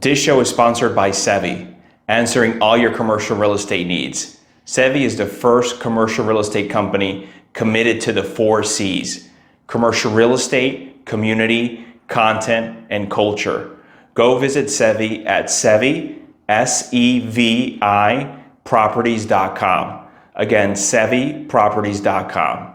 This show is sponsored by Sevi, answering all your commercial real estate needs. Sevi is the first commercial real estate company committed to the 4 C's: commercial real estate, community, content, and culture. Go visit Sevi at Sevi, SEVI, properties.com. Again, SeviProperties.com.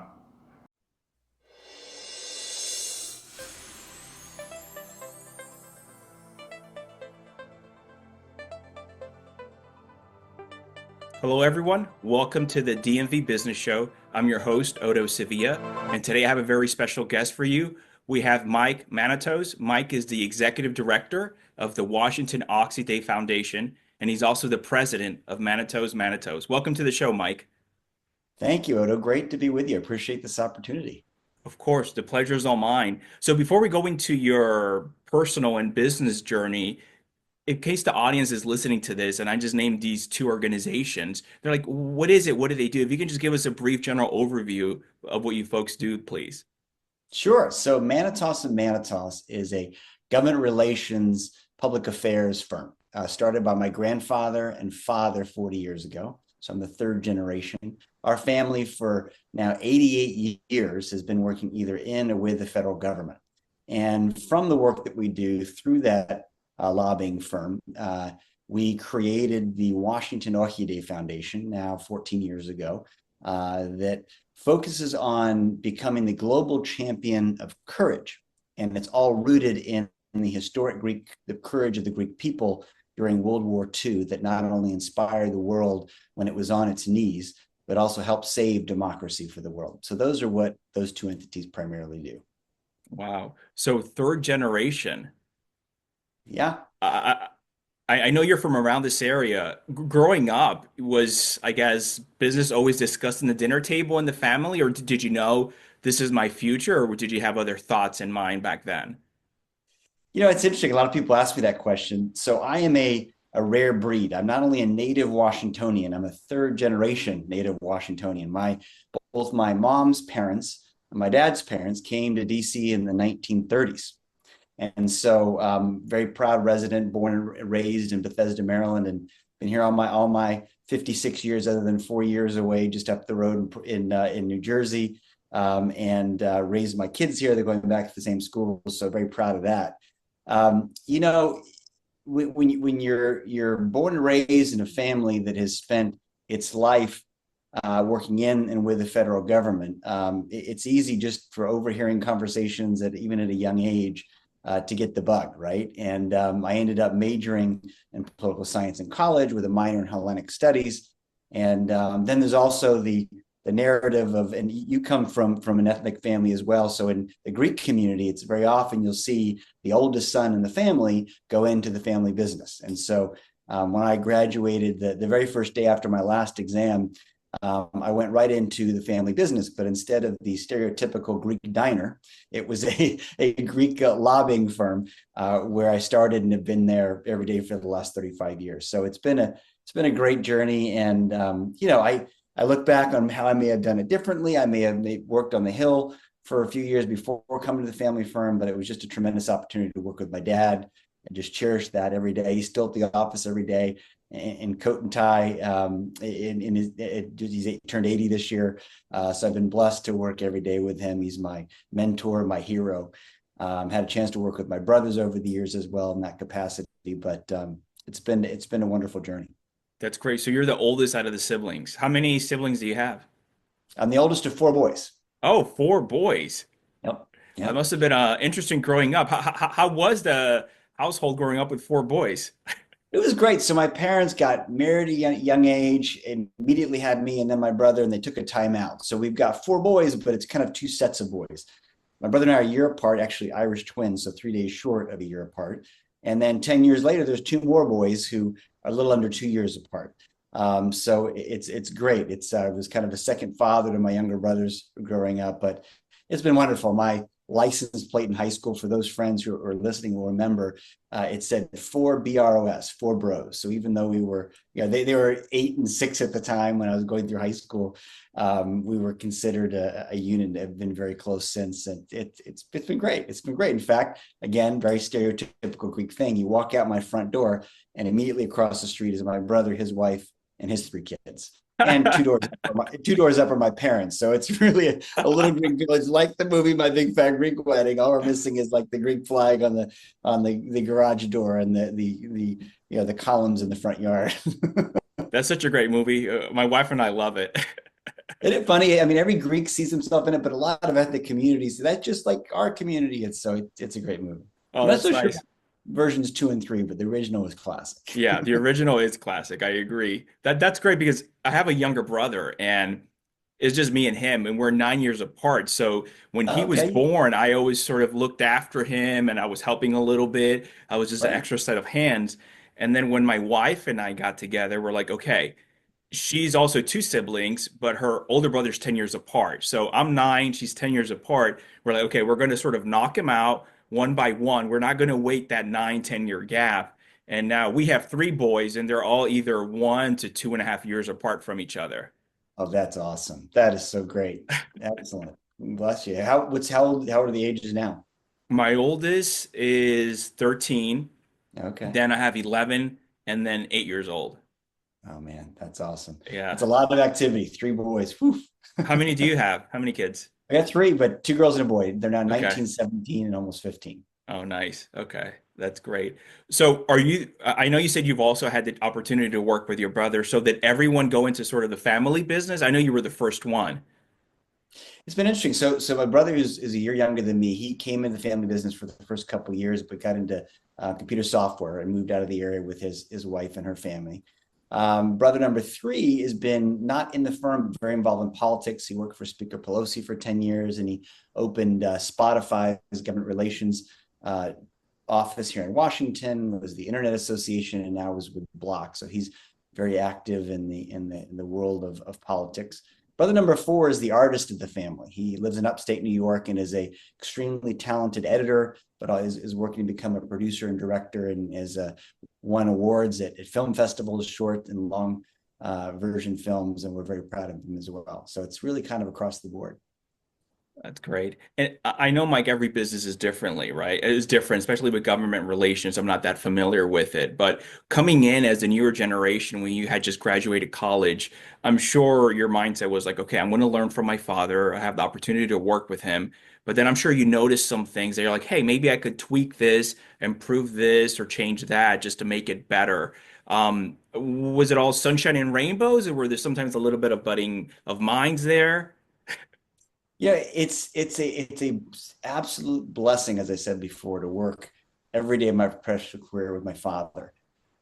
Hello, everyone. Welcome to the DMV Business Show. I'm your host, Otto Sevilla, and today I have a very special guest for you. We have Mike Manatos. Mike is the executive director of the Washington Oxy Day Foundation, and he's also the president of Manatos. Welcome to the show, Mike. Thank you, Odo. Great to be with you. I appreciate this opportunity. Of course, the pleasure is all mine. So before we go into your personal and business journey, in case the audience is listening to this and I just named these two organizations, they're like, what is it? What do they do? If you can just give us a brief general overview of what you folks do, please. Sure. So Manatos and Manatos is a government relations public affairs firm started by my grandfather and father 40 years ago. So I'm the third generation. Our family for now 88 years has been working either in or with the federal government. And from the work that we do through that lobbying firm, we created the Washington Oxy Day Foundation now 14 years ago that focuses on becoming the global champion of courage. And it's all rooted in the historic the courage of the Greek people during World War II that not only inspired the world when it was on its knees, but also helped save democracy for the world. So those are what those two entities primarily do. Wow. So third generation. Yeah. I know you're from around this area. Growing up, was, I guess, business always discussed in the dinner table in the family, or did you know this is my future, or did you have other thoughts in mind back then? You know, it's interesting. A lot of people ask me that question. So I am a rare breed. I'm not only a native Washingtonian, I'm a third generation native Washingtonian. Both my mom's parents and my dad's parents came to DC in the 1930s. And so very proud resident, born and raised in Bethesda, Maryland, and been here all my 56 years, other than 4 years away, just up the road in New Jersey, and raised my kids here. They're going back to the same school, so very proud of that. You know, when you're born and raised in a family that has spent its life working in and with the federal government, it's easy just for overhearing conversations that even at a young age to get the bug, right? And I ended up majoring in political science in college with a minor in Hellenic studies. And then there's also the narrative of, and you come from an ethnic family as well. So in the Greek community, it's very often you'll see the oldest son in the family go into the family business. And so when I graduated, the very first day after my last exam, I went right into the family business, but instead of the stereotypical Greek diner, it was a Greek lobbying firm where I started and have been there every day for the last 35 years. So it's been a great journey. And, you know, I look back on how I may have done it differently. I may have worked on the Hill for a few years before coming to the family firm, but it was just a tremendous opportunity to work with my dad and just cherish that every day. He's still at the office every day in coat and tie. He's turned 80 this year. So I've been blessed to work every day with him. He's my mentor, my hero. Had a chance to work with my brothers over the years as well in that capacity, but it's been a wonderful journey. That's great. So you're the oldest out of the siblings. How many siblings do you have? I'm the oldest of four boys. Oh, four boys. Yep. That Yep. must have been interesting growing up. How was the household growing up with four boys? It was great. So my parents got married at a young age and immediately had me and then my brother, and they took a time out. So we've got four boys, but it's kind of two sets of boys. My brother and I are a year apart, actually Irish twins, so 3 days short of a year apart. And then 10 years later, there's two more boys who are a little under 2 years apart. So it's great. It was kind of a second father to my younger brothers growing up, but it's been wonderful. My license plate in high school. For those friends who are listening will remember, it said four BROS, four bros. So even though we were, they were 8 and 6 at the time when I was going through high school, we were considered a unit and have been very close since. And it's been great. It's been great. In fact, again, very stereotypical Greek thing. You walk out my front door and immediately across the street is my brother, his wife, and his 3 kids. And two doors up are my parents. So it's really a little Greek village, like the movie My Big Fat Greek Wedding. All we're missing is like the Greek flag on the garage door and the columns in the front yard. That's such a great movie. My wife and I love it. Isn't it funny? I mean, every Greek sees himself in it, but a lot of ethnic communities. That's just like our community. It's a great movie. Oh, I'm not that's so sure nice. versions 2 and 3, but the original is classic. Yeah, the original is classic. I agree. That's great because I have a younger brother and it's just me and him, and we're 9 years apart. So when he was Okay, born, I always sort of looked after him and I was helping a little bit. I was just an right. extra set of hands. And then when my wife and I got together, we're like, okay, she's also 2 siblings, but her older brother's 10 years apart. So I'm 9, she's 10 years apart. We're like, okay, we're going to sort of knock him out one by one. We're not going to wait that 9, 10 year gap. And now we have 3 boys, and they're all either 1 to 2.5 years apart from each other. Oh, that's awesome. That is so great. Excellent. Bless you. How old are the ages now? My oldest is 13, Okay. then I have 11, and then 8 years old. Oh man, that's awesome. Yeah. That's a lot of activity. 3 boys. Whew. How many do you have? How many kids? I got 3, but 2 girls and a boy. They're now Okay. 19, 17, and almost 15. Oh, nice. Okay. That's great. So are you, I know you said you've also had the opportunity to work with your brother. So did everyone go into sort of the family business? I know you were the first one. It's been interesting. So my brother is a year younger than me. He came into the family business for the first couple of years, but got into computer software and moved out of the area with his wife and her family. Brother number 3 has been not in the firm, but very involved in politics. He worked for Speaker Pelosi for 10 years, and he opened Spotify's government relations office here in Washington, was the Internet Association, and now is with Block. So he's very active in the world of politics. Brother number 4 is the artist of the family. He lives in upstate New York and is a extremely talented editor, but is working to become a producer and director, and has won awards at film festivals, short and long version films, and we're very proud of him as well. So it's really kind of across the board. That's great. And I know, Mike, every business is differently, right? It is different, especially with government relations. I'm not that familiar with it. But coming in as a newer generation, when you had just graduated college, I'm sure your mindset was like, okay, I'm going to learn from my father. I have the opportunity to work with him. But then I'm sure you noticed some things that you're like, hey, maybe I could tweak this, improve this, or change that just to make it better. Was it all sunshine and rainbows, or were there sometimes a little bit of butting of minds there? Yeah, it's a absolute blessing, as I said before, to work every day of my professional career with my father.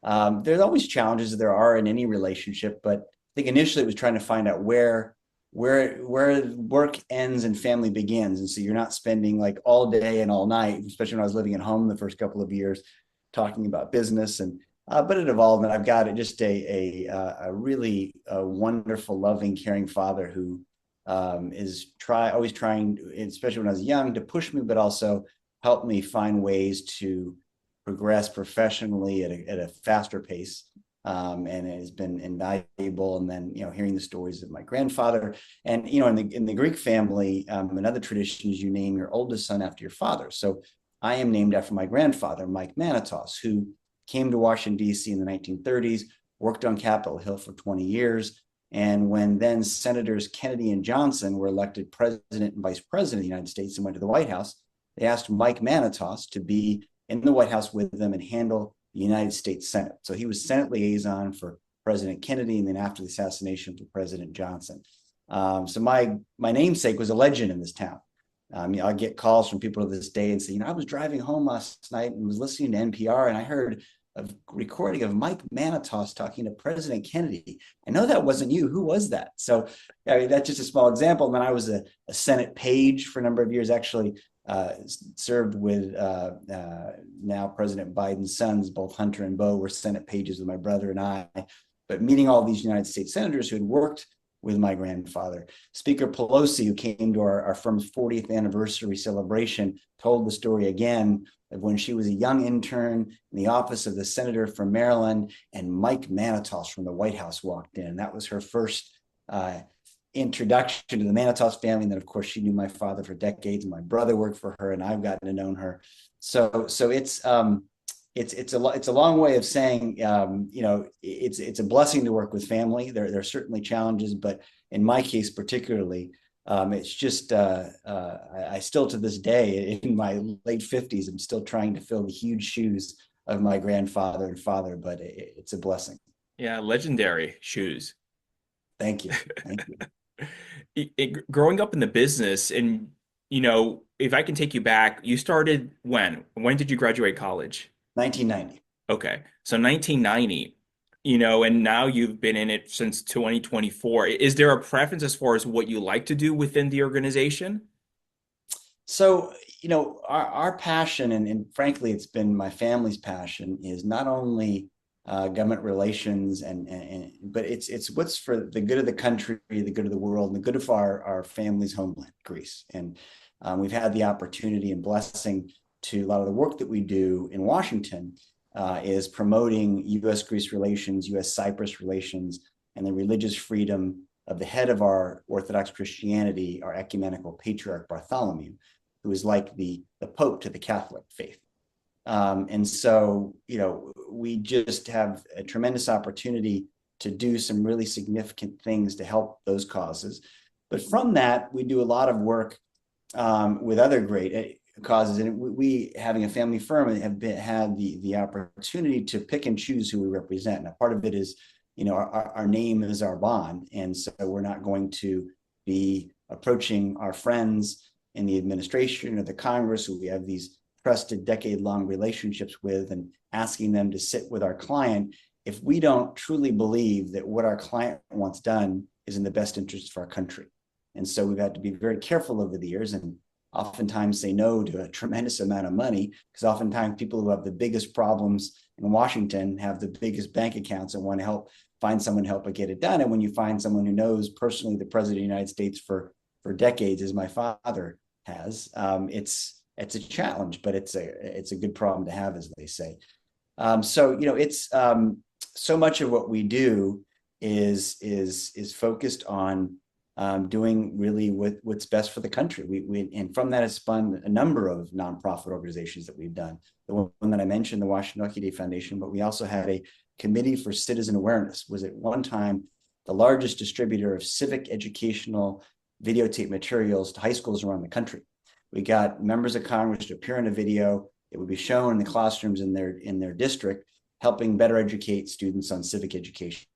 There's always challenges there are in any relationship, but I think initially it was trying to find out where work ends and family begins, and so you're not spending like all day and all night, especially when I was living at home the first couple of years, talking about business. And but it evolved, and I've got just a really wonderful, loving, caring father who is always trying, especially when I was young, to push me, but also help me find ways to progress professionally at a faster pace. And it has been invaluable. And then, hearing the stories of my grandfather, and, in the Greek family, another tradition is you name your oldest son after your father. So I am named after my grandfather, Mike Manatos, who came to Washington, D.C. in the 1930s, worked on Capitol Hill for 20 years. And when then Senators Kennedy and Johnson were elected president and vice president of the United States and went to the White House, they asked Mike Manatos to be in the White House with them and handle the United States Senate. So he was Senate liaison for President Kennedy, and then after the assassination for President Johnson. So my namesake was a legend in this town. I get calls from people to this day and say, I was driving home last night and was listening to NPR, and I heard a recording of Mike Manatos talking to President Kennedy. I know that wasn't you. Who was that? So that's just a small example. And then I was a Senate page for a number of years, actually served with now President Biden's sons, both Hunter and Beau were Senate pages with my brother and I. But meeting all these United States senators who had worked with my grandfather. Speaker Pelosi, who came to our firm's 40th anniversary celebration, told the story again of when she was a young intern in the office of the senator from Maryland, and Mike Manatos from the White House walked in. That was her first introduction to the Manatos family. And then, of course, she knew my father for decades. My brother worked for her, and I've gotten to know her. So it's a long way of saying, it's a blessing to work with family. There are certainly challenges, but in my case particularly, it's just I still, to this day, in my late 50s, I'm still trying to fill the huge shoes of my grandfather and father, but it's a blessing. Yeah, legendary shoes. Thank you. Thank you. Growing up in the business, and if I can take you back, you started when? When did you graduate college? 1990. Okay, so 1990, and now you've been in it since 2024. Is there a preference as far as what you like to do within the organization? So, our passion, and frankly, it's been my family's passion, is not only government relations, but it's what's for the good of the country, the good of the world, and the good of our family's homeland, Greece. And we've had the opportunity and blessing to a lot of the work that we do in Washington is promoting U.S.-Greece relations, U.S.-Cyprus relations, and the religious freedom of the head of our Orthodox Christianity, our ecumenical patriarch Bartholomew, who is like the Pope to the Catholic faith. And so, we just have a tremendous opportunity to do some really significant things to help those causes. But from that, we do a lot of work with other great causes. And we, having a family firm, have had the opportunity to pick and choose who we represent. Now, part of it is, our name is our bond. And so we're not going to be approaching our friends in the administration or the Congress, who we have these trusted decade-long relationships with, and asking them to sit with our client if we don't truly believe that what our client wants done is in the best interest of our country. And so we've had to be very careful over the years, and oftentimes say no to a tremendous amount of money, because oftentimes people who have the biggest problems in Washington have the biggest bank accounts and want to find someone to help get it done. And when you find someone who knows personally the president of the United States for decades, as my father has, it's a challenge, but it's a good problem to have, as they say. So it's so much of what we do is focused on doing really what's best for the country. And from that has spun a number of nonprofit organizations that we've done. The one that I mentioned, the Washingtonian Day Foundation, but we also had a Committee for Citizen Awareness, was at one time the largest distributor of civic educational videotape materials to high schools around the country. We got members of Congress to appear in a video. It would be shown in the classrooms in their district, helping better educate students on civic education,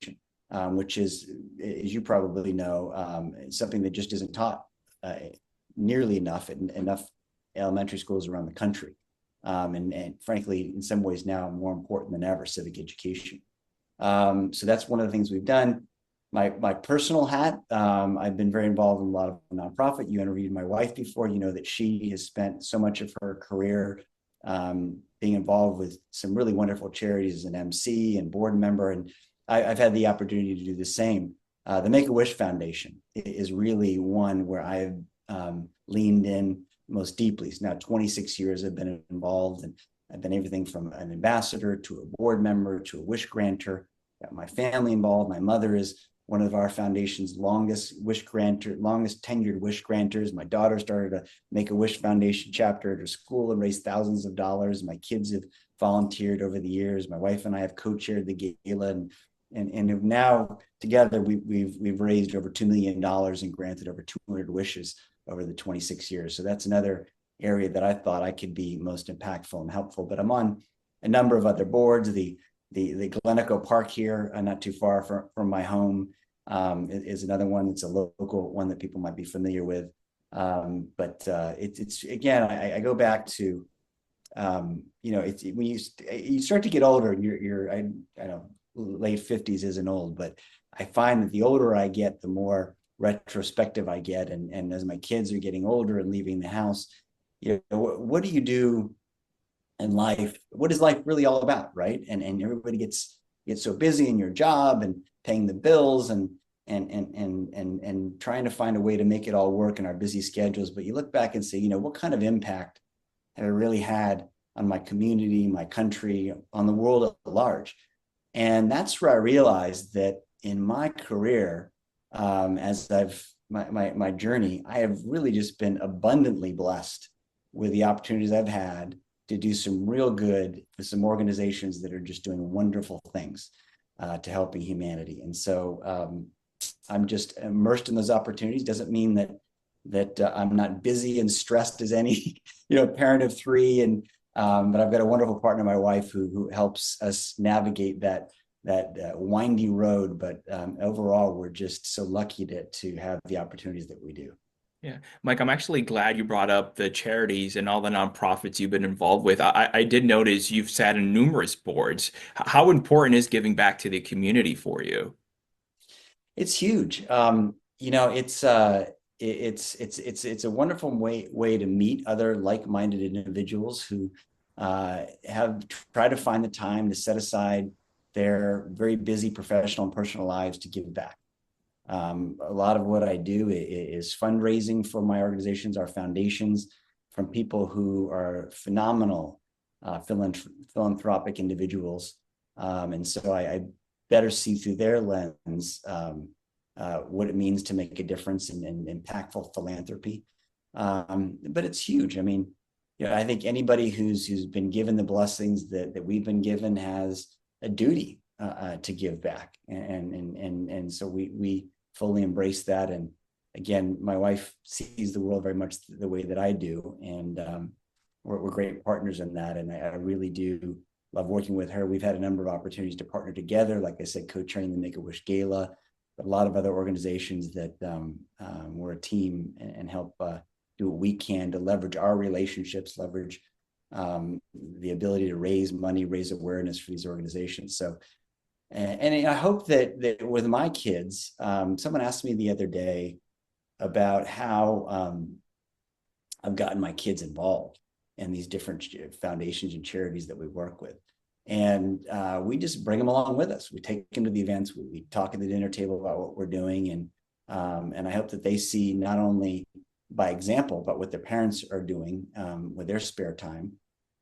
which is, as you probably know, something that just isn't taught nearly enough in enough elementary schools around the country. And frankly, in some ways now more important than ever, civic education. So that's one of the things we've done. My personal hat, I've been very involved in a lot of nonprofit. You interviewed my wife before. You know that she has spent so much of her career being involved with some really wonderful charities as an MC and board member. And I've had the opportunity to do the same. The Make-A-Wish Foundation is really one where I've leaned in most deeply. So now 26 years I've been involved, and I've been everything from an ambassador to a board member to a wish granter. Got my family involved. My mother is one of our foundation's longest tenured wish granters. My daughter started a Make-A-Wish Foundation chapter at her school and raised thousands of dollars. My kids have volunteered over the years. My wife and I have co-chaired the gala, and now together we've raised over $2 million and granted over 200 wishes over the 26 years. So that's another area that I thought I could be most impactful and helpful. But I'm on a number of other boards. The Glen Park here, not too far from my home, is another one. It's a local one that people might be familiar with. But it's again, I go back to, it's when you start to get older, and I know late 50s isn't old, but I find that the older I get, the more retrospective I get. And as my kids are getting older and leaving the house, what do you do in life? What is life really all about, right? And everybody gets so busy in your job and paying the bills, and and trying to find a way to make it all work in our busy schedules. But you look back and say, what kind of impact have I really had on my community, my country, on the world at large? And that's where I realized that in my career, as my journey, I have really just been abundantly blessed with the opportunities I've had to do some real good with some organizations that are just doing wonderful things to helping humanity. And so I'm just immersed in those opportunities. Doesn't mean that I'm not busy and stressed as any parent of three, and but I've got a wonderful partner, my wife, who helps us navigate that windy road. But overall, we're just so lucky to have the opportunities that we do. Yeah. Mike, I'm actually glad you brought up the charities and all the nonprofits you've been involved with. I did notice you've sat in numerous boards. How important is giving back to the community for you? It's huge. It's a wonderful way to meet other like-minded individuals who have tried to find the time to set aside their very busy professional and personal lives to give back. A lot of what I do is fundraising for my organizations, our foundations, from people who are phenomenal philanthropic individuals. And so I better see through their lens what it means to make a difference in impactful philanthropy. But it's huge. I mean, I think anybody who's been given the blessings that we've been given has a duty to give back, and so we fully embrace that. And again, my wife sees the world very much the way that I do, and we're great partners in that. And I really do love working with her. We've had a number of opportunities to partner together, like I said, co-chairing the Make-A-Wish Gala, but a lot of other organizations that we're a team and help do what we can to leverage our relationships, leverage the ability to raise money, raise awareness for these organizations. So, and I hope that with my kids, someone asked me the other day about how I've gotten my kids involved in these different foundations and charities that we work with. And we just bring them along with us. We take them to the events. We talk at the dinner table about what we're doing. And I hope that they see not only by example, but what their parents are doing with their spare time,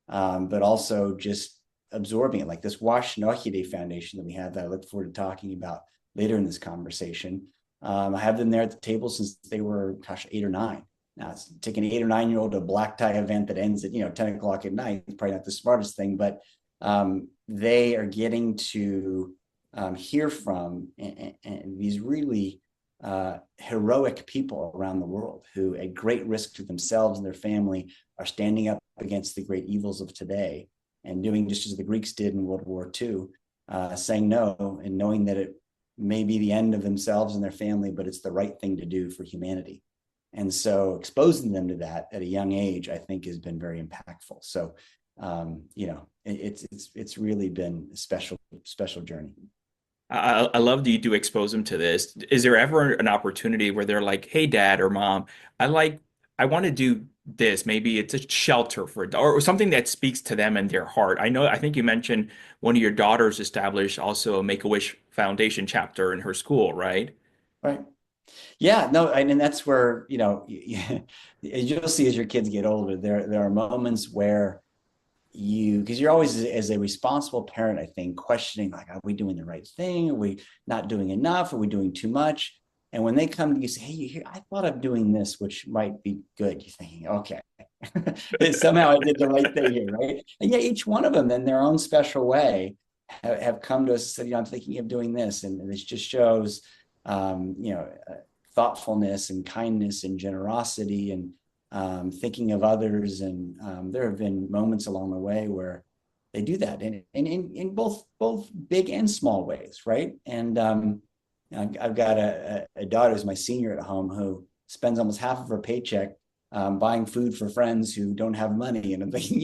but also just absorbing it. Like this Washingtonian Foundation that we have that I look forward to talking about later in this conversation. I have them there at the table since they were, 8 or 9. Now, it's taking an 8 or 9-year-old to a black tie event that ends at 10 o'clock at night. It's probably not the smartest thing, but they are getting to hear from and these really heroic people around the world who, at great risk to themselves and their family, are standing up against the great evils of today and doing just as the Greeks did in World War II, saying no and knowing that it may be the end of themselves and their family, but it's the right thing to do for humanity. And so exposing them to that at a young age, I think, has been very impactful. So, it's really been a special journey. I love that you do expose them to this. Is there ever an opportunity where they're like, "Hey, Dad or Mom, I want to do this. Maybe it's a shelter for or something that speaks to them and their heart." I think you mentioned one of your daughters established also a Make-A-Wish Foundation chapter in her school, right? Right. Yeah, no, and that's where, you'll see as your kids get older, there are moments where because you're always, as a responsible parent, I think, questioning, like, are we doing the right thing? Are we not doing enough? Are we doing too much? And when they come to you, say, hey, I thought of doing this, which might be good. You're thinking, okay, somehow I did the right thing here, right? And yeah, each one of them in their own special way have come to us and said, I'm thinking of doing this. And this just shows, thoughtfulness and kindness and generosity and thinking of others. And there have been moments along the way where they do that in both big and small ways, right? And I've got a daughter who's my senior at home who spends almost half of her paycheck buying food for friends who don't have money. And I'm thinking,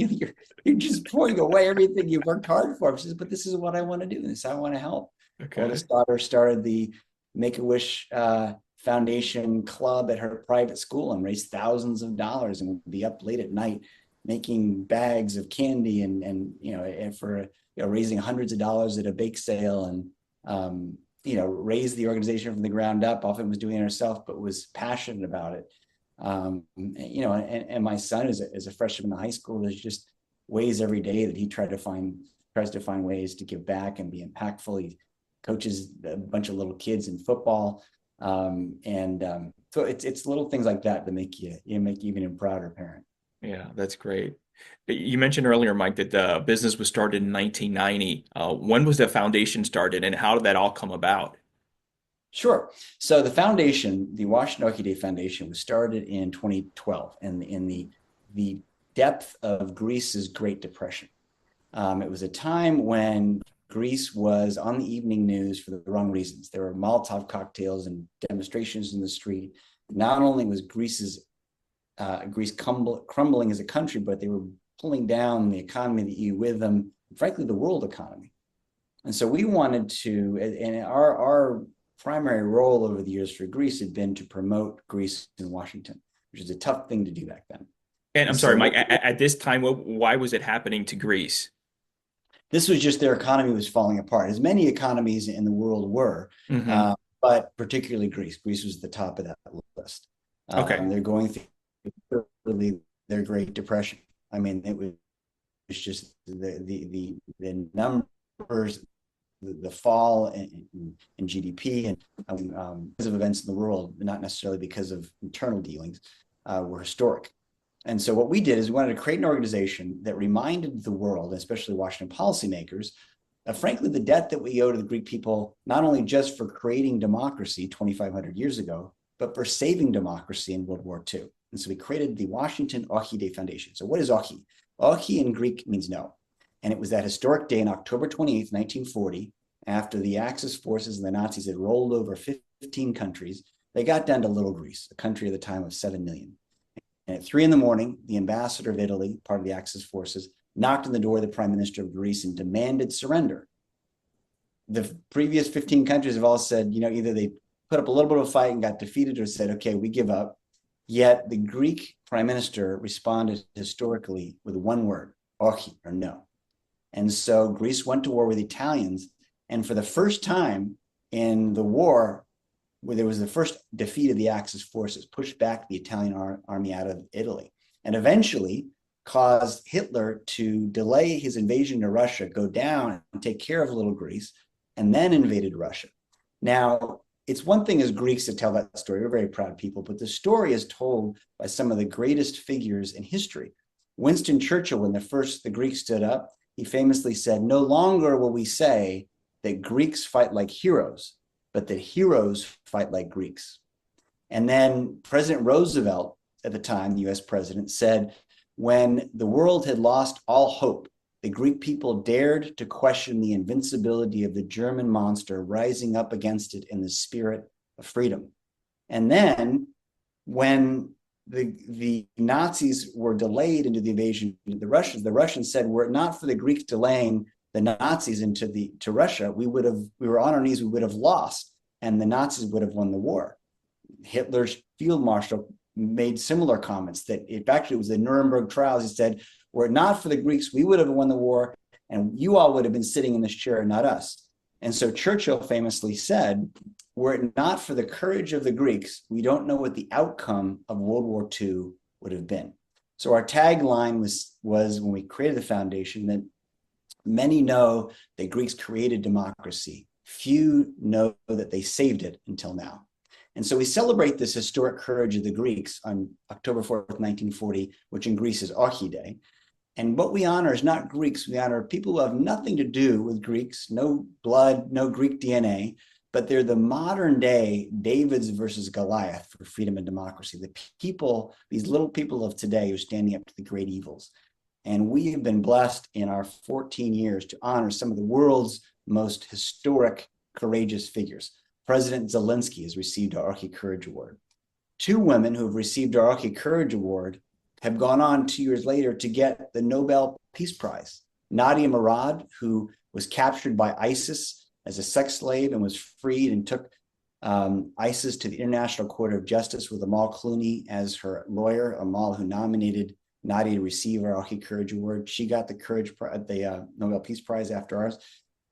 you're just pouring away everything you've worked hard for. She says, but this is what I want to do. This is how I want to help. Okay. Oldest daughter started the Make-A-Wish Foundation club at her private school and raised thousands of dollars and would be up late at night making bags of candy and for raising hundreds of dollars at a bake sale. And raised the organization from the ground up, often was doing it herself, but was passionate about it. And my son is a freshman in high school. There's just ways every day that he tries to find ways to give back and be impactful. He coaches a bunch of little kids in football. So it's little things like that that make you even a prouder parent. Yeah, that's great. You mentioned earlier, Mike, that the business was started in 1990. When was the foundation started, and how did that all come about? Sure. So the foundation, the Washington Orchid Foundation, was started in 2012, and in the depth of Greece's Great Depression. It was a time when Greece was on the evening news for the wrong reasons. There were Molotov cocktails and demonstrations in the street. Not only was Greece crumbling as a country, but they were pulling down the economy of the EU with them, frankly, the world economy. And so we wanted to, and our primary role over the years for Greece had been to promote Greece in Washington, which is a tough thing to do back then. And I'm And sorry, so Mike, at this time, why was it happening to Greece? this was just their economy was falling apart, as many economies in the world were, Hmm. but particularly Greece. Greece was at the top of that list. Okay. They're going through really their Great Depression. I mean, it was just the numbers, the fall in GDP and because of events in the world, not necessarily because of internal dealings, were historic. And so what we did is we wanted to create an organization that reminded the world, especially Washington policymakers, of frankly the debt that we owe to the Greek people, not only just for creating democracy 2,500 years ago, but for saving democracy in World War II. And so we created the Washington Orchid Foundation. So what is Orchid? Orchid in Greek means no. And it was that historic day on October 28th, 1940, after the Axis forces and the Nazis had rolled over 15 countries, they got down to little Greece, a country at the time of 7 million. And at 3 a.m, the ambassador of Italy, part of the Axis forces, knocked on the door of the prime minister of Greece and demanded surrender. The previous 15 countries have all said, either they put up a little bit of a fight and got defeated or said, okay, we give up. Yet the Greek prime minister responded historically with one word, orchi, or no. And so Greece went to war with the Italians. And for the first time in the war, where there was the first defeat of the Axis forces, pushed back the Italian army out of Italy, and eventually caused Hitler to delay his invasion to Russia, go down and take care of little Greece, and then invaded Russia. Now, it's one thing as Greeks to tell that story. We're very proud people, but the story is told by some of the greatest figures in history. Winston Churchill, when the Greeks stood up, he famously said, "No longer will we say that Greeks fight like heroes, but that heroes fight like Greeks." And then President Roosevelt, at the time, the US president, said, when the world had lost all hope, the Greek people dared to question the invincibility of the German monster rising up against it in the spirit of freedom. And then when the Nazis were delayed into the invasion of the Russians said, were it not for the Greeks delaying the Nazis to Russia, we were on our knees, we would have lost, and the Nazis would have won the war. Hitler's field marshal made similar comments that it actually was the Nuremberg trials. He said, were it not for the Greeks, we would have won the war, and you all would have been sitting in this chair, not us. And so Churchill famously said, were it not for the courage of the Greeks, we don't know what the outcome of World War II would have been. So our tagline was when we created the foundation that many know that Greeks created democracy. Few know that they saved it until now. And so we celebrate this historic courage of the Greeks on October 4th, 1940, which in Greece is Orchi Day. And what we honor is not Greeks. We honor people who have nothing to do with Greeks, no blood, no Greek DNA, but they're the modern day Davids versus Goliath for freedom and democracy. The people, these little people of today who are standing up to the great evils. And we have been blessed in our 14 years to honor some of the world's most historic, courageous figures. President Zelensky has received our Orchi Courage Award. 2 women who have received our Orchi Courage Award have gone on 2 years later to get the Nobel Peace Prize. Nadia Murad, who was captured by ISIS as a sex slave and was freed and took ISIS to the International Court of Justice with Amal Clooney as her lawyer, Amal, who nominated Nadia to receive our Orchi Courage Award. She got the Nobel Peace Prize after ours.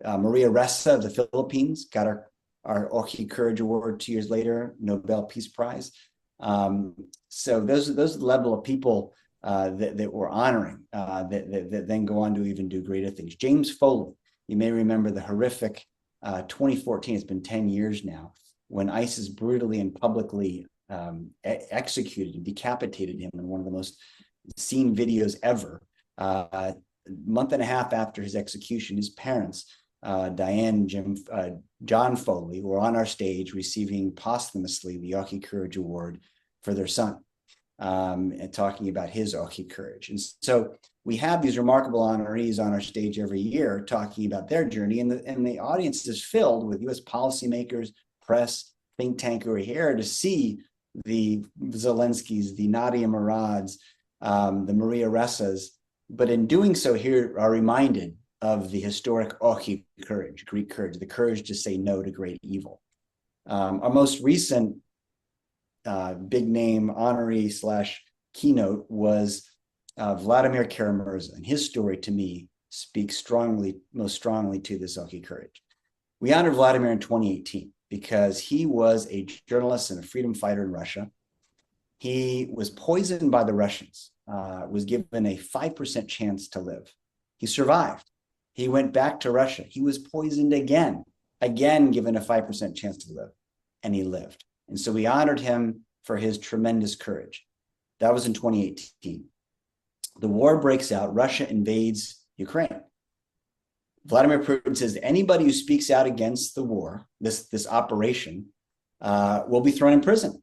Maria Ressa of the Philippines got our our Oki Courage Award 2 years later, Nobel Peace Prize. So those are the level of people that we're honoring that then go on to even do greater things. James Foley, you may remember the horrific 2014, it's been 10 years now, when ISIS brutally and publicly executed and decapitated him in one of the most seen videos ever. A month and a half after his execution, his parents, Diane and John Foley, were on our stage receiving posthumously the Oki Courage Award for their son, and talking about his Oki courage. And so we have these remarkable honorees on our stage every year talking about their journey, and the audience is filled with U.S. policymakers, press, think tank who are here to see the Zelenskys, the Nadia Murads, the Maria Ressas, but in doing so here are reminded of the historic Oki courage, Greek courage, the courage to say no to great evil. Our most recent big name honoree / keynote was Vladimir Kara-Murza, and his story to me speaks most strongly to this Oki courage. We honored Vladimir in 2018 because he was a journalist and a freedom fighter in Russia. He was poisoned by the Russians, was given a 5% chance to live. He survived. He went back to Russia. He was poisoned again given a 5% chance to live, and he lived. And so we honored him for his tremendous courage. That was in 2018. The war breaks out. Russia invades Ukraine. Vladimir Putin says anybody who speaks out against the war, this operation, will be thrown in prison.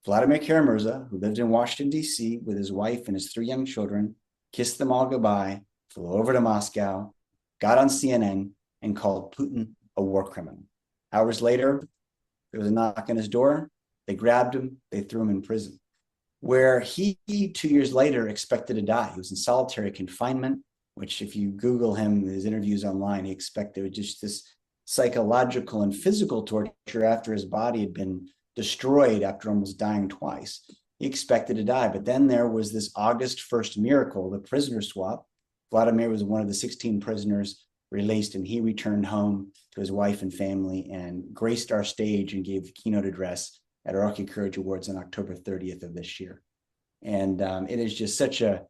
Vladimir Kara-Murza, who lived in Washington, D.C. with his wife and his 3 young children, kissed them all goodbye, flew over to Moscow, got on CNN, and called Putin a war criminal. Hours later, there was a knock on his door. They grabbed him. They threw him in prison, where he 2 years later expected to die. He was in solitary confinement, which if you Google him, his interviews online, he expected just this psychological and physical torture after his body had been destroyed after almost dying twice. He expected to die. But then there was this August 1st miracle, the prisoner swap. Vladimir was one of the 16 prisoners released, and he returned home to his wife and family and graced our stage and gave the keynote address at our Oki Courage Awards on October 30th of this year. And it is just such a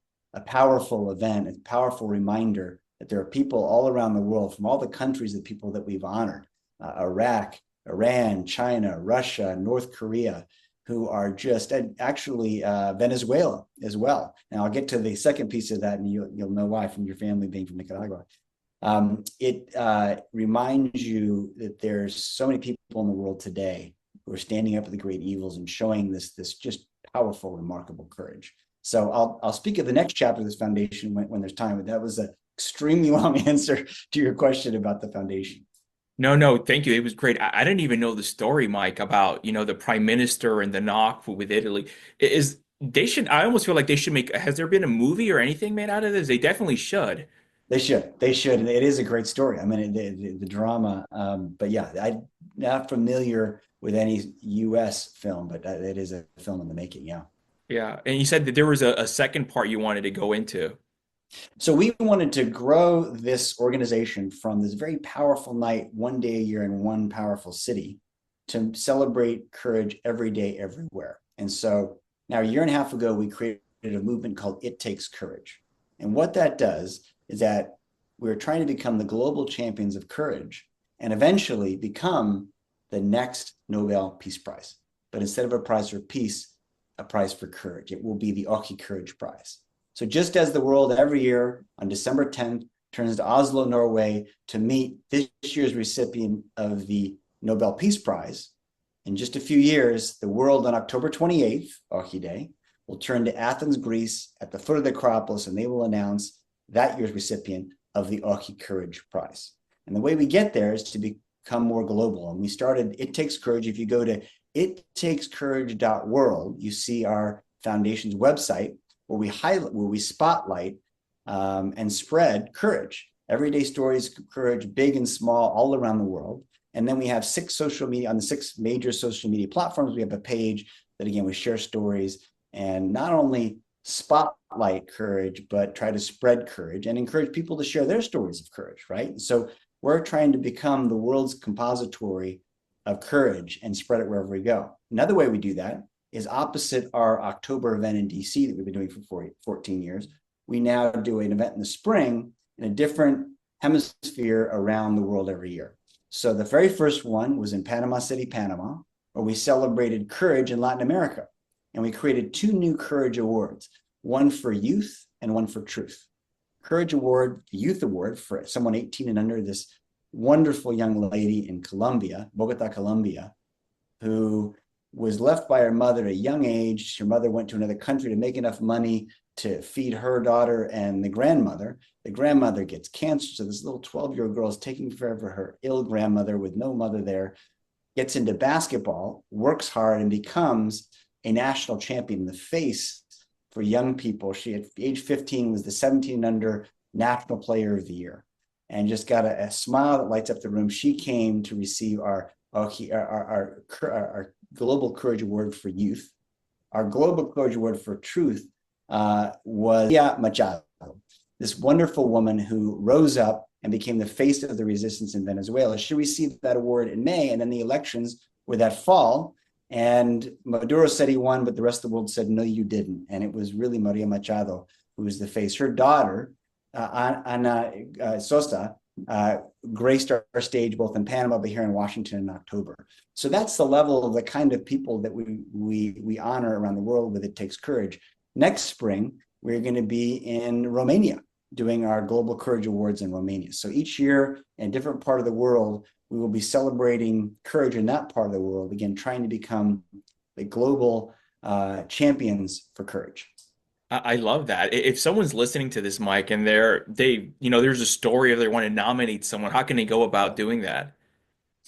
powerful event, a powerful reminder that there are people all around the world from all the countries, the people that we've honored, Iraq, Iran, China, Russia, North Korea, who are just actually Venezuela as well. Now I'll get to the second piece of that, and you'll know why from your family being from Nicaragua. It reminds you that there's so many people in the world today who are standing up to the great evils and showing this just powerful, remarkable courage. So I'll speak of the next chapter of this foundation when there's time, but that was an extremely long answer to your question about the foundation. No, thank you. It was great. I didn't even know the story, Mike, about, the prime minister and the knock with Italy. I almost feel like they should has there been a movie or anything made out of this? They definitely should. They should. And it is a great story. I mean, the drama, but yeah, I'm not familiar with any US film, but it is a film in the making. Yeah. Yeah. And you said that there was a second part you wanted to go into. So we wanted to grow this organization from this very powerful night, one day a year in one powerful city, to celebrate courage every day, everywhere. And so now a year and a half ago, we created a movement called It Takes Courage. And what that does is that we're trying to become the global champions of courage and eventually become the next Nobel Peace Prize. But instead of a prize for peace, a prize for courage. It will be the Oki Courage Prize. So just as the world every year on December 10th turns to Oslo, Norway to meet this year's recipient of the Nobel Peace Prize, in just a few years, the world on October 28th, Oki Day, will turn to Athens, Greece at the foot of the Acropolis, and they will announce that year's recipient of the Oki Courage Prize. And the way we get there is to become more global. And we started It Takes Courage. If you go to ittakescourage.world, you see our foundation's website, where we spotlight and spread courage, everyday stories of courage, big and small, all around the world. And then we have 6 social media, on the 6 major social media platforms, we have a page that, again, we share stories and not only spotlight courage, but try to spread courage and encourage people to share their stories of courage, right? So we're trying to become the world's compository of courage and spread it wherever we go. Another way we do that is opposite our October event in DC that we've been doing for 14 years. We now do an event in the spring in a different hemisphere around the world every year. So the very first one was in Panama City, Panama, where we celebrated courage in Latin America. And we created 2 new Courage Awards, one for youth and one for truth. Courage Award, the Youth Award for someone 18 and under, this wonderful young lady in Colombia, Bogota, Colombia, who was left by her mother at a young age. Her mother went to another country to make enough money to feed her daughter and the grandmother. The grandmother gets cancer, so this little 12-year-old girl is taking care of her ill grandmother with no mother there, gets into basketball, works hard, and becomes a national champion in the face for young people. She, at age 15, was the 17 and under National Player of the Year and just got a smile that lights up the room. She came to receive our Global Courage Award for Youth. Our Global Courage Award for Truth was Machado, this wonderful woman who rose up and became the face of the resistance in Venezuela. She received that award in May, and then the elections were that fall. And Maduro said he won, but the rest of the world said, no, you didn't. And it was really Maria Machado who was the face. Her daughter, Ana Sosa, graced our stage both in Panama, but here in Washington in October. So that's the level of the kind of people that we honor around the world with It Takes Courage. Next spring, we're going to be in Romania doing our Global Courage Awards in Romania. So each year in a different part of the world, we will be celebrating courage in that part of the world, again, trying to become the global champions for courage. I love that. If someone's listening to this, Mike, and there's a story of they want to nominate someone, how can they go about doing that?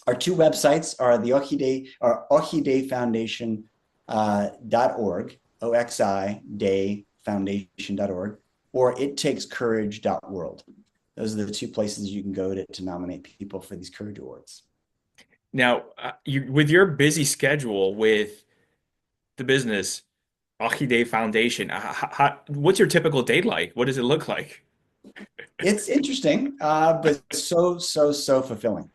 Our 2 websites are the Oxide Foundation .org, OXI Day Foundation.org, or ittakescourage.world. Those are the 2 places you can go to nominate people for these Courage Awards. Now, with your busy schedule with the business, Orchidea Foundation, what's your typical day like? What does it look like? It's interesting, but so fulfilling.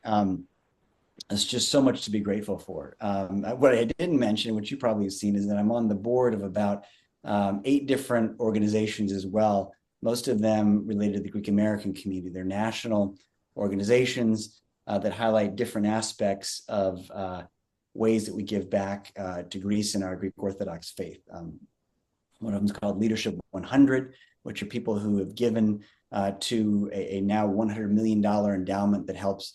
It's just so much to be grateful for. What I didn't mention, which you probably have seen, is that I'm on the board of about 8 different organizations as well, most of them related to the Greek American community. They're national organizations that highlight different aspects of ways that we give back to Greece and our Greek Orthodox faith. One of them is called Leadership 100, which are people who have given to a now $100 million endowment that helps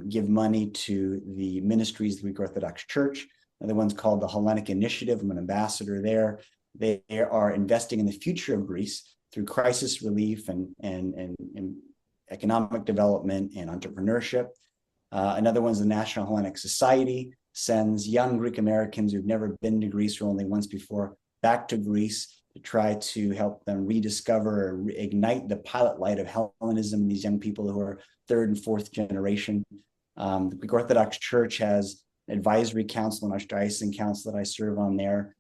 give money to the ministries of the Greek Orthodox Church. Another one's called the Hellenic Initiative. I'm an ambassador there. They are investing in the future of Greece through crisis relief and economic development and entrepreneurship. Another one's the National Hellenic Society, sends young Greek Americans who've never been to Greece or only once before back to Greece to try to help them rediscover or reignite the pilot light of Hellenism, these young people who are 3rd and 4th generation. The Greek Orthodox Church has an advisory council, an archdiocesan council that I serve on there.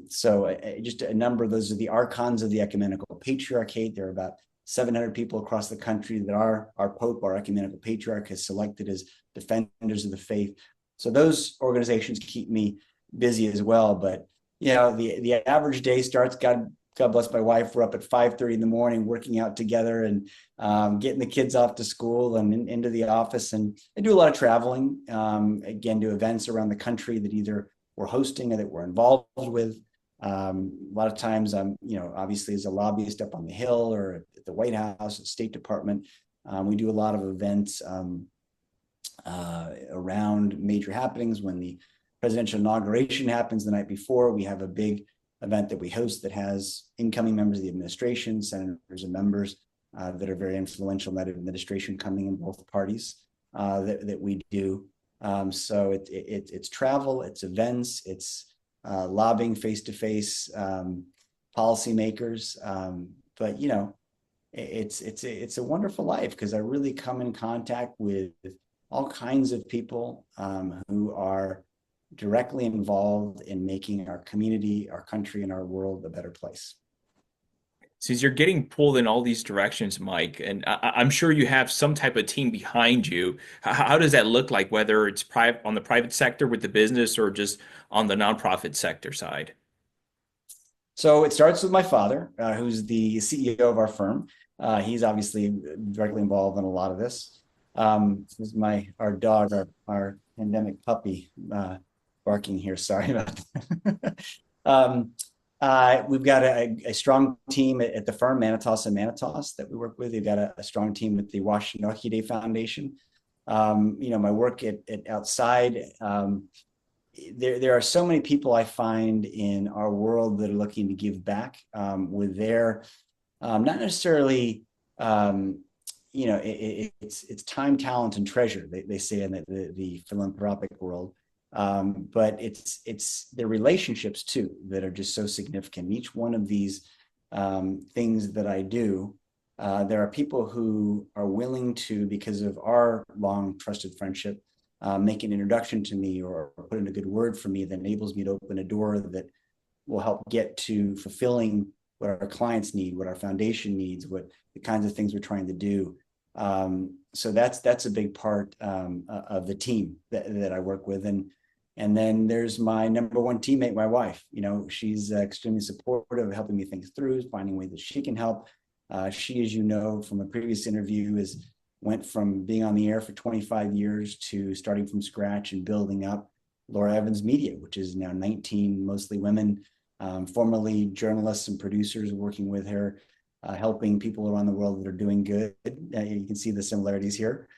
So just a number of those are the archons of the ecumenical patriarchate. There are about 700 people across the country that our Pope, our ecumenical patriarch, has selected as defenders of the faith. So those organizations keep me busy as well. But the average day starts, God bless my wife, we're up at 5:30 in the morning working out together and getting the kids off to school and into the office. And I do a lot of traveling, again, to events around the country that either we're hosting or that we're involved with. A lot of times I'm, obviously as a lobbyist up on the Hill or at the White House, the State Department. We do a lot of events around major happenings. When the presidential inauguration happens the night before, we have a big event that we host that has incoming members of the administration, senators and members that are very influential in that administration coming in both parties that we do. So it's travel, it's events, it's lobbying face-to-face policymakers. But it's a wonderful life because I really come in contact with all kinds of people who are directly involved in making our community, our country, and our world a better place. Since you're getting pulled in all these directions, Mike, and I'm sure you have some type of team behind you. How does that look like, whether it's private on the private sector with the business or just on the nonprofit sector side? So it starts with my father, who's the CEO of our firm. He's obviously directly involved in a lot of this. This is our dog, our pandemic puppy, barking here. Sorry about that. We've got a strong team at the firm, Manatos and Manatos, that we work with. We've got a strong team at the Washingtonian Foundation. My work at outside. There are so many people I find in our world that are looking to give back with their not necessarily it's time, talent, and treasure. They say in the philanthropic world, but it's their relationships too that are just so significant. Each one of these things that I do, there are people who are willing to, because of our long trusted friendship, make an introduction to me or put in a good word for me that enables me to open a door that will help get to fulfilling what our clients need, what our foundation needs, what the kinds of things we're trying to do. So that's a big part of the team that I work with. And then there's my number one teammate, my wife. She's extremely supportive of helping me think through, finding ways that she can help. She, as you know, from a previous interview, went from being on the air for 25 years to starting from scratch and building up Laura Evans Media, which is now 19, mostly women, formerly journalists and producers working with her, helping people around the world that are doing good. You can see the similarities here,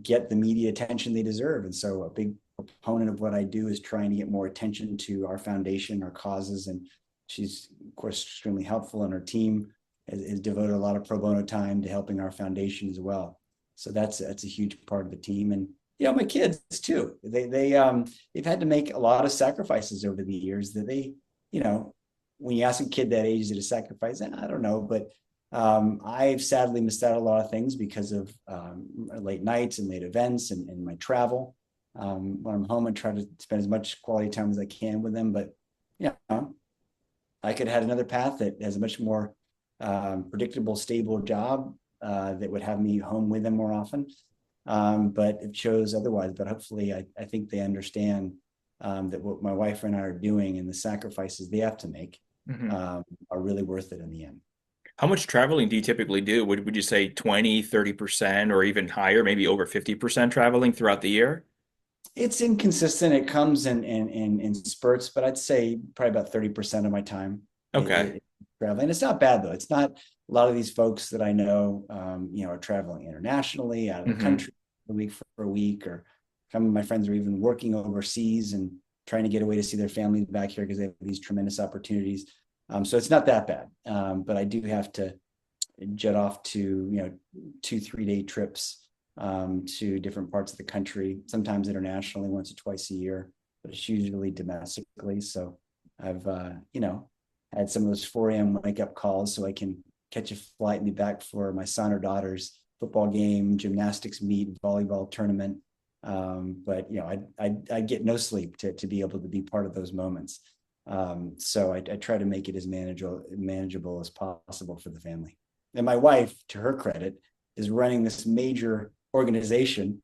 get the media attention they deserve. And so a big proponent of what I do is trying to get more attention to our foundation, our causes. And she's, of course, extremely helpful, and her team has devoted a lot of pro bono time to helping our foundation as well. So that's a huge part of the team. And my kids too. They've had to make a lot of sacrifices over the years that when you ask a kid that age, is it a sacrifice? I don't know, but I've sadly missed out on a lot of things because of late nights and late events and my travel. When I'm home, I try to spend as much quality time as I can with them. But I could have had another path that has a much more predictable, stable job that would have me home with them more often. But it shows otherwise. But hopefully, I think they understand that what my wife and I are doing and the sacrifices they have to make are really worth it in the end. How much traveling do you typically do? Would you say 20, 30%, or even higher, maybe over 50% traveling throughout the year? It's inconsistent. It comes in spurts, but I'd say probably about 30% of my time Okay. traveling. It's not bad though. It's not a lot of these folks that I know, are traveling internationally, out of the country a week for a week, or some of my friends are even working overseas and trying to get away to see their families back here because they have these tremendous opportunities. So it's not that bad. But I do have to jet off to, 2-3 day trips to different parts of the country, sometimes internationally, once or twice a year, but it's usually domestically. So I've, had some of those 4 a.m. wake up calls so I can catch a flight and be back for my son or daughter's football game, gymnastics meet, volleyball tournament. But I get no sleep to be able to be part of those moments. So I try to make it as manageable as possible for the family. And my wife, to her credit, is running this major organization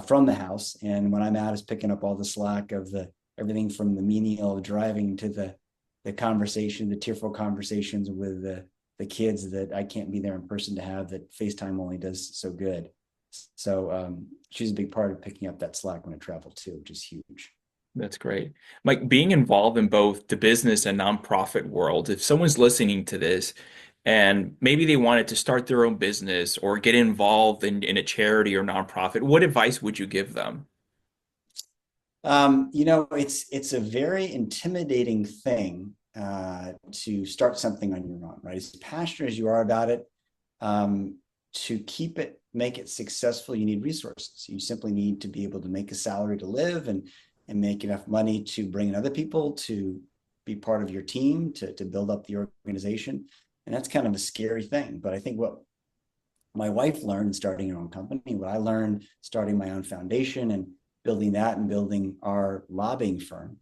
from the house. And when I'm out, is picking up all the slack of everything from the menial driving to the conversation, the tearful conversations with the kids that I can't be there in person to have, that FaceTime only does so good. So she's a big part of picking up that slack when I travel too, which is huge. That's great. Mike, being involved in both the business and nonprofit world, if someone's listening to this and maybe they wanted to start their own business or get involved in a charity or nonprofit, what advice would you give them? It's a very intimidating thing to start something on your own, right? As passionate as you are about it, to make it successful, you need resources. You simply need to be able to make a salary to live and make enough money to bring in other people to be part of your team, to build up the organization. And that's kind of a scary thing. But I think what my wife learned starting her own company, what I learned starting my own foundation and building that and building our lobbying firm,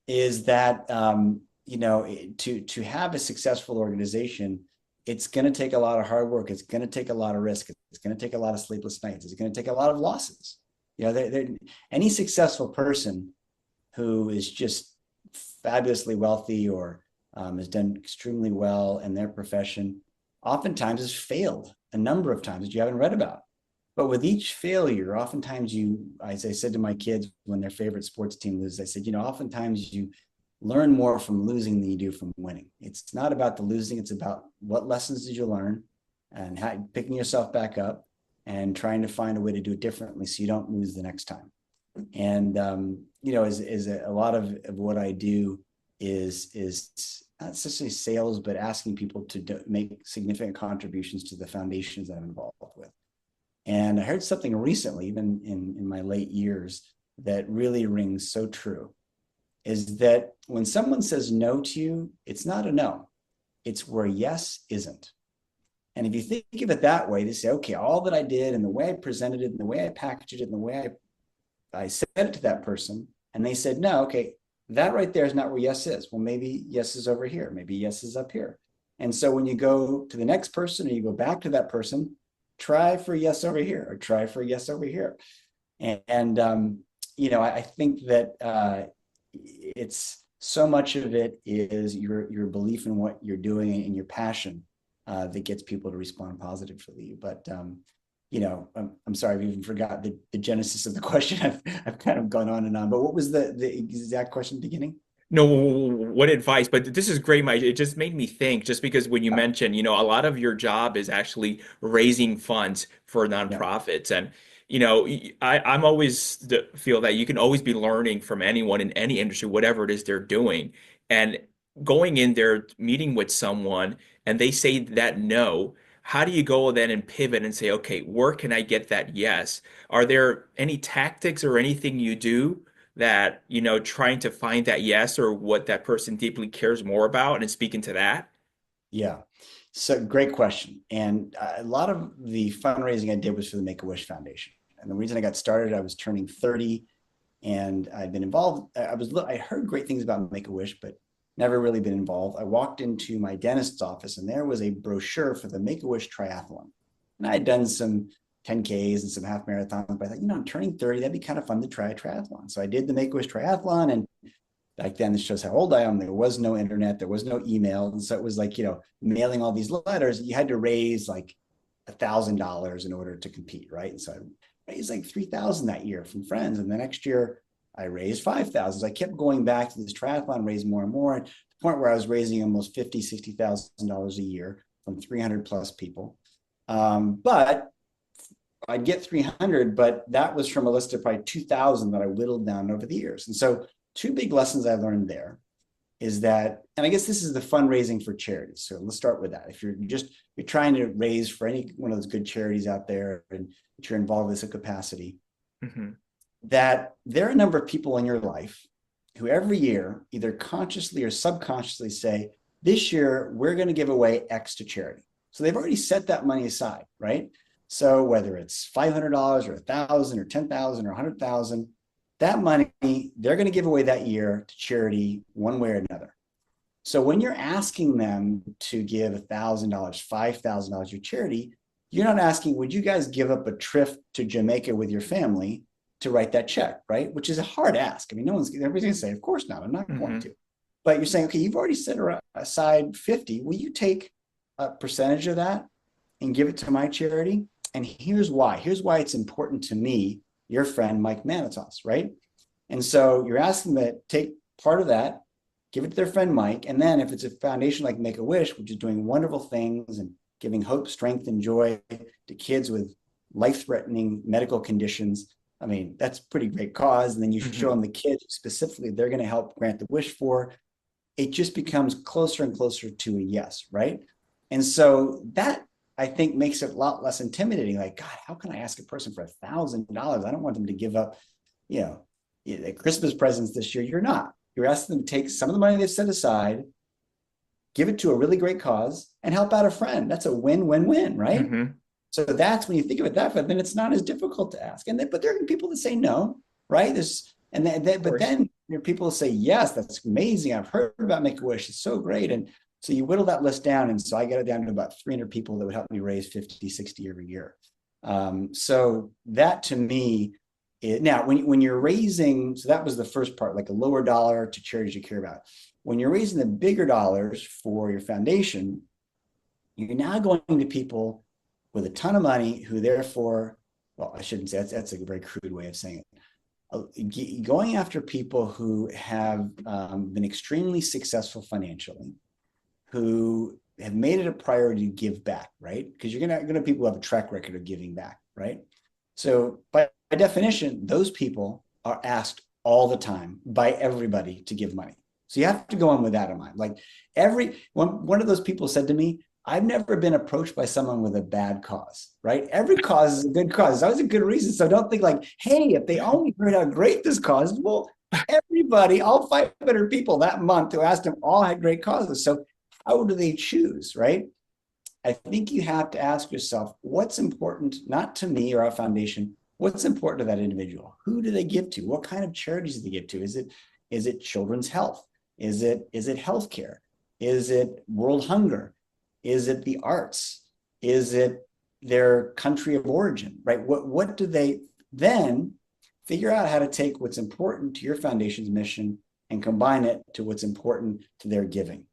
is that to have a successful organization, it's going to take a lot of hard work. It's going to take a lot of risk. It's going to take a lot of sleepless nights. It's going to take a lot of losses. You know, any successful person who is just fabulously wealthy or has done extremely well in their profession, oftentimes has failed a number of times that you haven't read about. But with each failure, oftentimes as I said to my kids when their favorite sports team loses, I said, oftentimes you learn more from losing than you do from winning. It's not about the losing. It's about what lessons did you learn and picking yourself back up and trying to find a way to do it differently so you don't lose the next time. And, is a lot of what I do is not necessarily sales, but asking people to make significant contributions to the foundations that I'm involved with. And I heard something recently, even in my late years, that really rings so true, is that when someone says no to you, it's not a no. It's where yes isn't. And if you think of it that way, they say, okay, all that I did and the way I presented it and the way I packaged it and the way I said it to that person, and they said, no, okay, that right there is not where yes is. Well, maybe yes is over here. Maybe yes is up here. And so when you go to the next person or you go back to that person, try for yes over here or try for yes over here. And I think that it's so much of it is your belief in what you're doing and your passion that gets people to respond positively. But I'm sorry, I've even forgot the genesis of the question. I've kind of gone on and on. But what was the exact question at the beginning? No, what advice? But this is great, Mike. It just made me think, just because when you mentioned, a lot of your job is actually raising funds for Yeah. nonprofits. And, I'm always feel that you can always be learning from anyone in any industry, whatever it is they're doing. And going in there, meeting with someone, and they say that no, how do you go then and pivot and say, okay, where can I get that yes? Are there any tactics or anything you do that, trying to find that yes or what that person deeply cares more about and speaking to that? Yeah. So great question. And a lot of the fundraising I did was for the Make-A-Wish Foundation. And the reason I got started, I was turning 30 and I'd been involved. I heard great things about Make-A-Wish, but never really been involved. I walked into my dentist's office and there was a brochure for the Make-A-Wish Triathlon. And I had done some 10Ks and some half marathons, but I thought, I'm turning 30, that'd be kind of fun to try a triathlon. So I did the Make-A-Wish Triathlon, and back then, this shows how old I am. There was no internet, there was no email. And so it was like, mailing all these letters. You had to raise like $1,000 in order to compete, right? And so I raised like 3,000 that year from friends. And the next year I raised 5,000. So I kept going back to this triathlon, raise more and more, to the point where I was raising almost $50,000, $60,000 a year from 300 plus people. But I'd get 300, but that was from a list of probably 2,000 that I whittled down over the years. And so two big lessons I learned there is that, and I guess this is the fundraising for charities. So let's start with that. If you're trying to raise for any one of those good charities out there and that you're involved with some capacity, that there are a number of people in your life who every year, either consciously or subconsciously say, this year, we're going to give away X to charity. So they've already set that money aside, right? So whether it's $500 or $1,000 or $10,000 or $100,000, that money they're going to give away that year to charity one way or another. So when you're asking them to give $1,000, $5,000 to charity, you're not asking, would you guys give up a trip to Jamaica with your family to write that check, right? Which is a hard ask. I mean, everybody's going to say, of course not, I'm not going to. But you're saying, okay, you've already set aside 50. Will you take a percentage of that and give it to my charity? And here's why. Here's why it's important to me, your friend, Mike Manatos, right? And so you're asking them to take part of that, give it to their friend, Mike. And then if it's a foundation like Make-A-Wish, which is doing wonderful things and giving hope, strength, and joy to kids with life-threatening medical conditions, I mean, that's a pretty great cause. And then you show them the kids specifically they're going to help grant the wish for. It just becomes closer and closer to a yes, right? And so that, I think, makes it a lot less intimidating. Like, God, how can I ask a person for $1,000? I don't want them to give up, Christmas presents this year. You're not. You're asking them to take some of the money they've set aside, give it to a really great cause, and help out a friend. That's a win-win-win, right? So that's when you think of it that way, then it's not as difficult to ask. But there are people that say no, right? But then there are people who say, yes, that's amazing. I've heard about Make-A-Wish. It's so great. And So you whittle that list down. And so I get it down to about 300 people that would help me raise 50, 60 every year. So that to me, now when you're raising, so that was the first part, like a lower dollar to charities you care about. When you're raising the bigger dollars for your foundation, you're now going to people with a ton of money who therefore, well, I shouldn't say that's a very crude way of saying it. Going after people who have been extremely successful financially, who have made it a priority to give back, right? Because you're gonna people who have a track record of giving back, right? So by definition, those people are asked all the time by everybody to give money. So you have to go in with that in mind. Like one of those people said to me, I've never been approached by someone with a bad cause, right? Every cause is a good cause. It's always a good reason. So don't think like, hey, if they only heard how great this cause is, well, everybody, all 500 people that month who asked him all had great causes. So how do they choose, right? I think you have to ask yourself, what's important, not to me or our foundation, what's important to that individual? Who do they give to? What kind of charities do they give to? Is it children's health? Is it healthcare? Is it world hunger? Is it the arts? Is it their country of origin, right? What do they then figure out how to take what's important to your foundation's mission and combine it to what's important to their giving?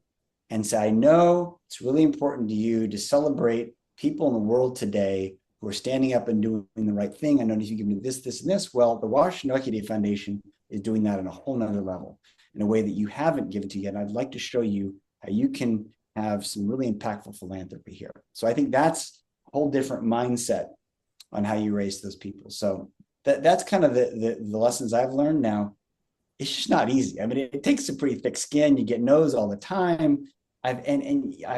And say, I know it's really important to you to celebrate people in the world today who are standing up and doing the right thing. I know you give me this, this, and this. Well, the Washington Lucky Day Foundation is doing that on a whole nother level in a way that you haven't given to yet. And I'd like to show you how you can have some really impactful philanthropy here. So I think that's a whole different mindset on how you raise those people. So that's kind of the lessons I've learned. Now, it's just not easy. I mean, it takes a pretty thick skin. You get no's all the time. I've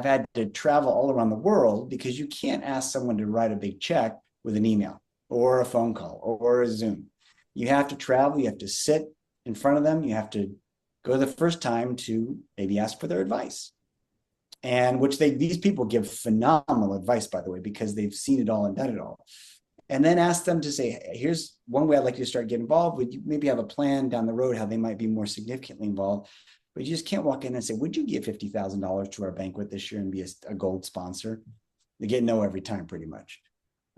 had to travel all around the world because you can't ask someone to write a big check with an email or a phone call or a Zoom. You have to travel. You have to sit in front of them. You have to go the first time to maybe ask for their advice, and which these people give phenomenal advice, by the way, because they've seen it all and done it all. And then ask them to say, hey, here's one way I'd like you to start getting involved. Would you maybe have a plan down the road how they might be more significantly involved? But you just can't walk in and say, would you give $50,000 to our banquet this year and be a gold sponsor? They get no every time pretty much,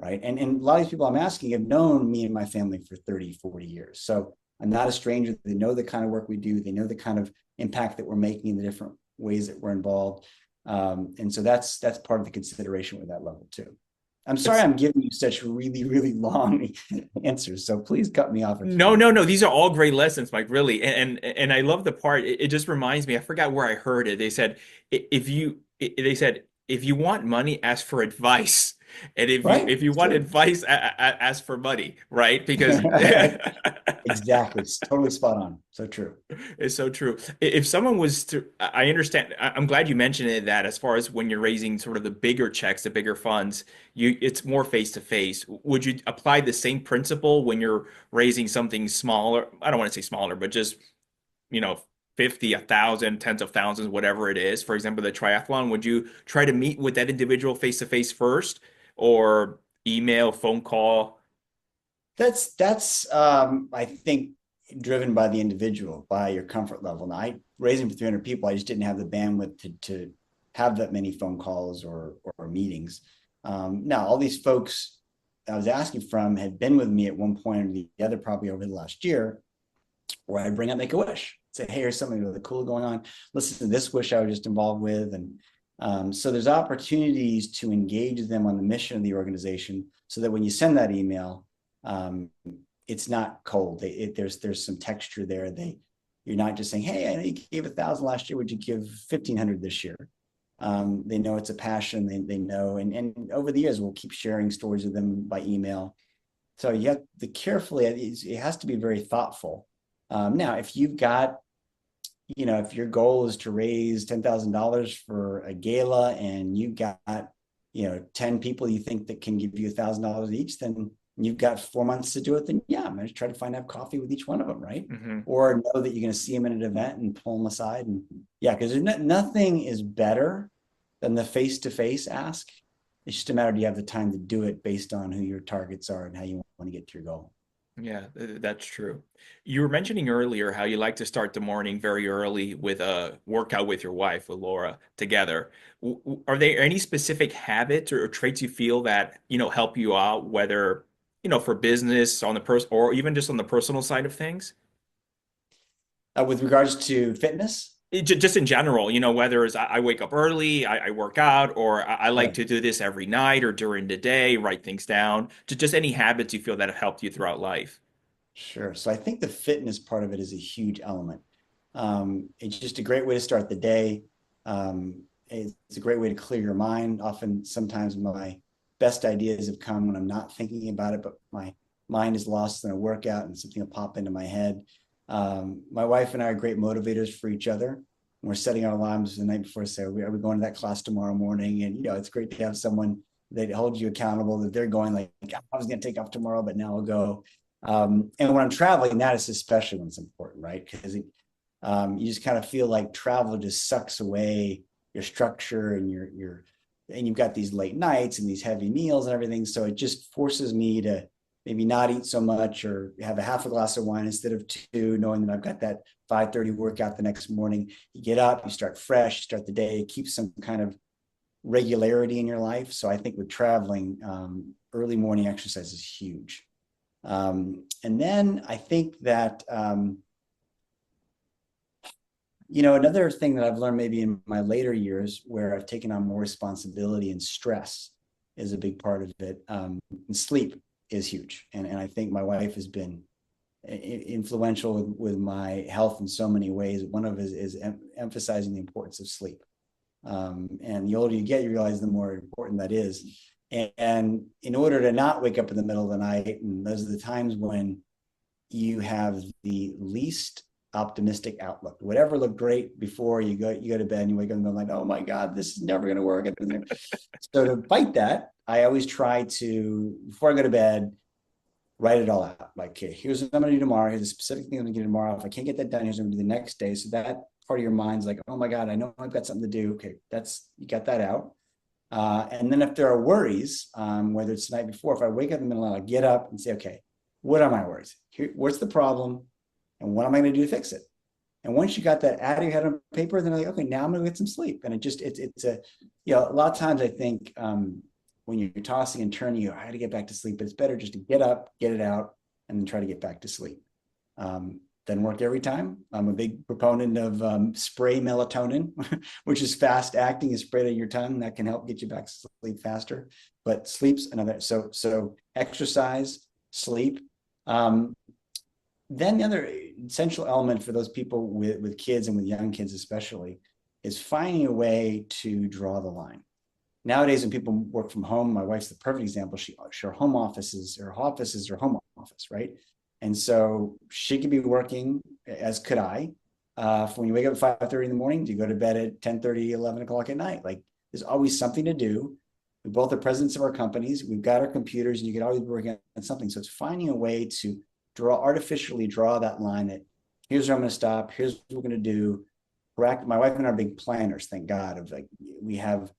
right? And a lot of these people I'm asking have known me and my family for 30, 40 years. So I'm not a stranger. They know the kind of work we do. They know the kind of impact that we're making in the different ways that we're involved. And so that's part of the consideration with that level too. I'm sorry I'm giving you such really, really long answers. So please cut me off. No. These are all great lessons, Mike, really. And I love the part. It just reminds me, I forgot where I heard it. They said, if you want money, ask for advice. And if you want advice, ask for money, right? Because exactly, it's totally spot on. So true. It's so true. If someone was to, I understand. I'm glad you mentioned it, that as far as when you're raising sort of the bigger checks, the bigger funds, it's more face to face. Would you apply the same principle when you're raising something smaller? I don't want to say smaller, but just, you know, 50, 1,000, tens of thousands, whatever it is. For example, the triathlon, would you try to meet with that individual face to face first, or email, phone call? That's I think driven by the individual, by your comfort level. Now, raising for 300 people, I just didn't have the bandwidth to have that many phone calls or meetings. Now, all these folks I was asking from had been with me at one point or the other, probably over the last year, where I'd bring up Make-A-Wish, say, hey, here's something really cool going on. Listen to this wish I was just involved with. And so there's opportunities to engage them on the mission of the organization so that when you send that email, it's not cold. There's some texture there. You're not just saying, hey, I know you gave 1,000 last year. Would you give 1,500 this year? They know it's a passion. They know, and over the years, we'll keep sharing stories with them by email. So you have to carefully, it has to be very thoughtful. Now, if you've got, if your goal is to raise $10,000 for a gala and you've got, 10 people you think that can give you $1,000 each, then you've got 4 months to do it. Then yeah, I'm going to try to have coffee with each one of them, right? Mm-hmm. Or know that you're going to see them at an event and pull them aside. And yeah, because nothing is better than the face-to-face ask. It's just a matter of, do you have the time to do it based on who your targets are and how you want to get to your goal. Yeah, that's true. You were mentioning earlier how you like to start the morning very early with a workout with your wife, with Laura, together. Are there any specific habits or traits you feel that, help you out, whether, for business on the person or even just on the personal side of things? With regards to fitness, Just in general, whether it's I wake up early, I work out, or I like yeah, to do this every night or during the day, write things down. Just any habits you feel that have helped you throughout life. sure. So I think the fitness part of it is a huge element. It's just a great way to start the day. It's a great way to clear your mind. Often, sometimes my best ideas have come when I'm not thinking about it, but my mind is lost in a workout and something will pop into my head. My wife and I are great motivators for each other. We're setting our alarms the night before, say, are we going to that class tomorrow morning? And, it's great to have someone that holds you accountable, that they're going like, I was going to take off tomorrow, but now I'll go. And when I'm traveling, that is especially when it's important, right? Because you just kind of feel like travel just sucks away your structure and and you've got these late nights and these heavy meals and everything. So it just forces me to maybe not eat so much or have a half a glass of wine instead of two, knowing that I've got that 5:30 workout the next morning. You get up, you start fresh, you start the day, it keeps some kind of regularity in your life. So I think with traveling, early morning exercise is huge. And then I think that, another thing that I've learned maybe in my later years where I've taken on more responsibility and stress is a big part of it. And sleep is huge. And I think my wife has been influential with my health in so many ways. One of it is emphasizing the importance of sleep. And the older you get, you realize the more important that is. And in order to not wake up in the middle of the night, and those are the times when you have the least optimistic outlook. Whatever looked great before you go to bed and you wake up in the middle of the night, oh my God, this is never going to work. So to fight that, I always try to, before I go to bed, write it all out. Like, okay, here's what I'm going to do tomorrow. Here's a specific thing I'm going to do tomorrow. If I can't get that done, here's what I'm going to do the next day. So that part of your mind's like, oh my God, I know I've got something to do. Okay, you got that out. And then if there are worries, whether it's the night before, if I wake up in the middle of the night, I'll get up and say, okay, what are my worries? What's the problem? And what am I going to do to fix it? And once you got that out of your head on paper, then I'm like, okay, now I'm going to get some sleep. And it's a lot of times I think when you're tossing and turning, I got to get back to sleep, but it's better just to get up, get it out, and then try to get back to sleep. Doesn't work every time. I'm a big proponent of spray melatonin, which is fast acting, is sprayed on your tongue. That can help get you back to sleep faster. But sleep's another. So exercise, sleep. Then the other essential element for those people with kids and with young kids especially is finding a way to draw the line. Nowadays, when people work from home, my wife's the perfect example. Her home office is her home office, right? And so she could be working, as could I. When you wake up at 5:30 in the morning, you go to bed at 10:30, 11 o'clock at night. Like, there's always something to do. We both are presidents of our companies. We've got our computers, and you can always be working on something. So it's finding a way to artificially draw that line that here's where I'm going to stop. Here's what we're going to do. My wife and I are big planners, thank God. Of like, we have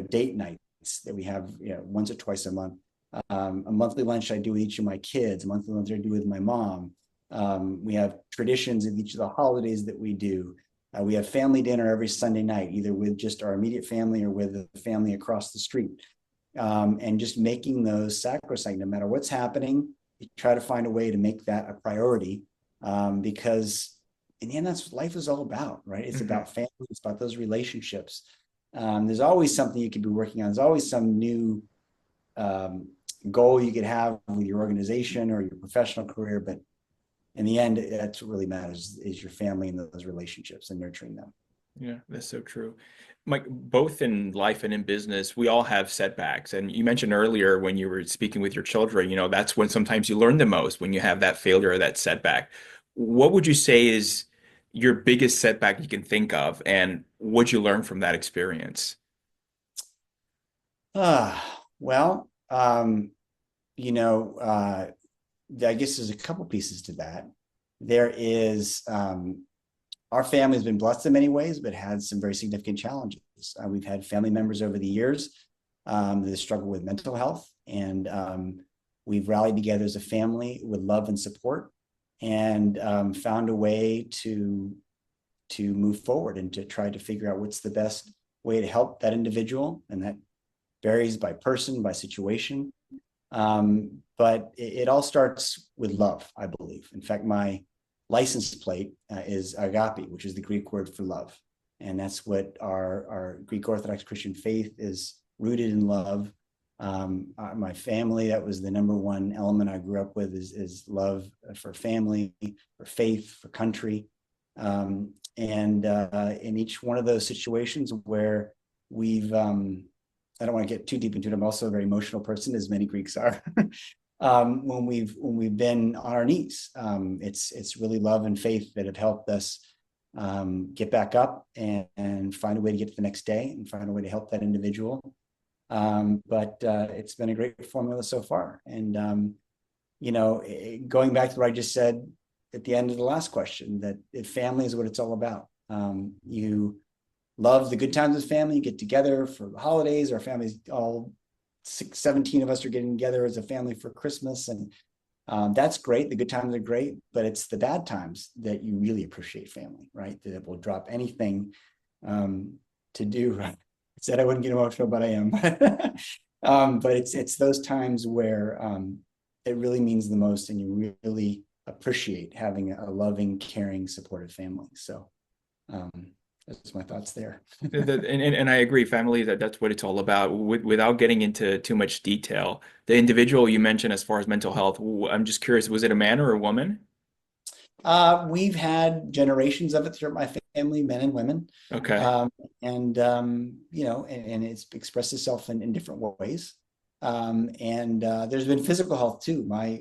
date nights that we have once or twice a month. A monthly lunch I do with each of my kids. A monthly lunch I do with my mom. We have traditions of each of the holidays that we do. We have family dinner every Sunday night, either with just our immediate family or with the family across the street. And just making those sacrosanct, no matter what's happening, you try to find a way to make that a priority, because in the end, that's what life is all about, right? It's about family. It's about those relationships. There's always something you could be working on. There's always some new goal you could have with your organization or your professional career. But in the end, that's what really matters is your family and those relationships and nurturing them. Yeah, that's so true. Mike, both in life and in business, we all have setbacks. And you mentioned earlier when you were speaking with your children, that's when sometimes you learn the most, when you have that failure or that setback. What would you say is your biggest setback you can think of, and what you learn from that experience? Well, I guess there's a couple pieces to that. There is our family has been blessed in many ways, but had some very significant challenges. We've had family members over the years that struggle with mental health, and we've rallied together as a family with love and support, and found a way to move forward and to try to figure out what's the best way to help that individual. And that varies by person, by situation. But it all starts with love, I believe. In fact, my license plate is agape, which is the Greek word for love. And that's what our Greek Orthodox Christian faith is, rooted in love. My family, that was the number one element I grew up with, is love for family, for faith, for country. And in each one of those situations where we've, I don't want to get too deep into it, I'm also a very emotional person, as many Greeks are. When we've been on our knees, it's really love and faith that have helped us get back up and find a way to get to the next day and find a way to help that individual. But it's been a great formula so far. And going back to what I just said at the end of the last question, that family is what it's all about. You love the good times with family, you get together for the holidays. Our families, all 17 of us, are getting together as a family for Christmas, and that's great. The good times are great, but it's the bad times that you really appreciate family, right? That will drop anything to do. Right? I said I wouldn't get emotional, but I am. But it's those times where it really means the most, and you really appreciate having a loving, caring, supportive family. So that's my thoughts there. And I agree, family, that's what it's all about. Without getting into too much detail, the individual you mentioned as far as mental health, I'm just curious, was it a man or a woman? We've had generations of it throughout my family, men and women. Okay. And it's expressed itself in different ways. And there's been physical health too. My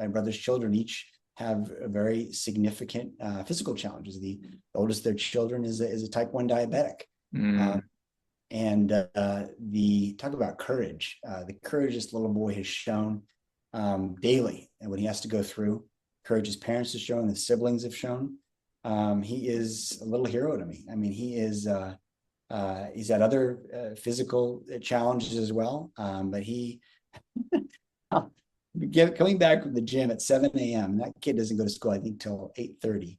brother's children each have a very significant physical challenges. The oldest of their children is a type 1 diabetic. And the talk about courage, the courage this little boy has shown daily, and what he has to go through, courage his parents have shown, his siblings have shown. He is a little hero to me. I mean, he's had other physical challenges as well, but he coming back from the gym at 7 a.m. That kid doesn't go to school, I think, till 8:30.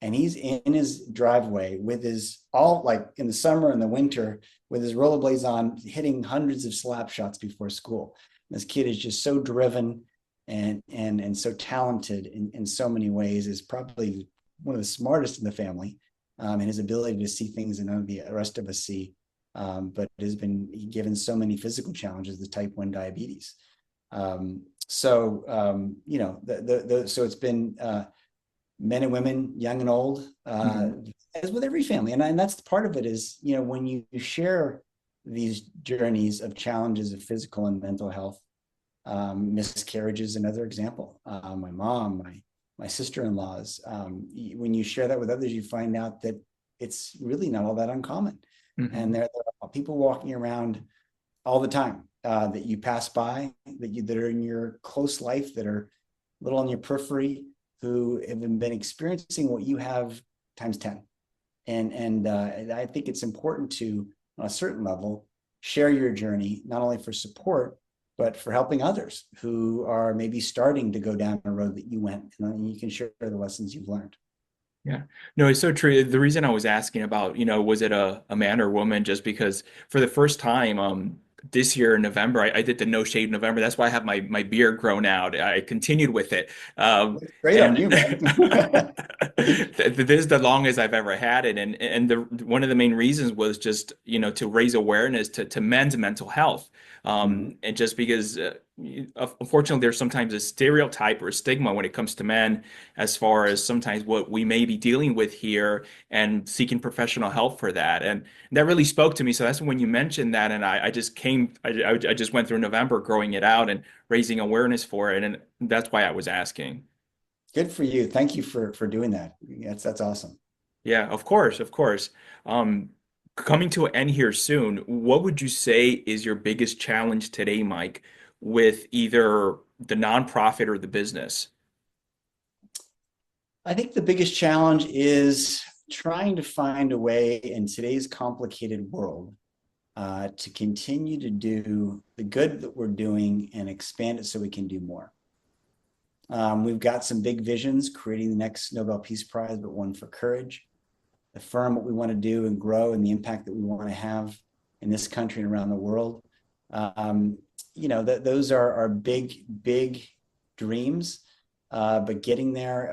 And he's in his driveway with his, all like in the summer and the winter, with his rollerblades on, hitting hundreds of slap shots before school. And this kid is just so driven and so talented in so many ways, is probably one of the smartest in the family, and his ability to see things that none of the rest of us see. But has been given so many physical challenges, the type 1 diabetes. So it's been men and women, young and old, as with every family. And that's part of it is, when you share these journeys of challenges of physical and mental health, miscarriages, another example. My mom, my sister-in-laws, when you share that with others, you find out that it's really not all that uncommon. And there are people walking around all the time that you pass by, that are in your close life, that are a little on your periphery, who have been experiencing what you have times 10. And I think it's important to, on a certain level, share your journey, not only for support, but for helping others who are maybe starting to go down a road that you went, and then you can share the lessons you've learned. Yeah, no, it's so true. The reason I was asking about, was it a man or woman, just because for the first time, this year in November, I did the No Shave November. That's why I have my beard grown out. I continued with it. Great on And you, man. this is the longest I've ever had it. And one of the main reasons was just, to raise awareness to men's mental health. And just because, unfortunately, there's sometimes a stereotype or a stigma when it comes to men, as far as sometimes what we may be dealing with here and seeking professional help for that. And that really spoke to me. So that's when you mentioned that. And I just went through November growing it out and raising awareness for it. And that's why I was asking. Good for you. Thank you for doing that. That's awesome. Yeah, of course, of course. Coming to an end here soon, what would you say is your biggest challenge today, Mike, with either the nonprofit or the business? I think the biggest challenge is trying to find a way in today's complicated world to continue to do the good that we're doing and expand it so we can do more. We've got some big visions, creating the next Nobel Peace Prize, but one for courage. The firm, what we want to do and grow, and the impact that we want to have in this country and around the world. Those are big dreams, but getting there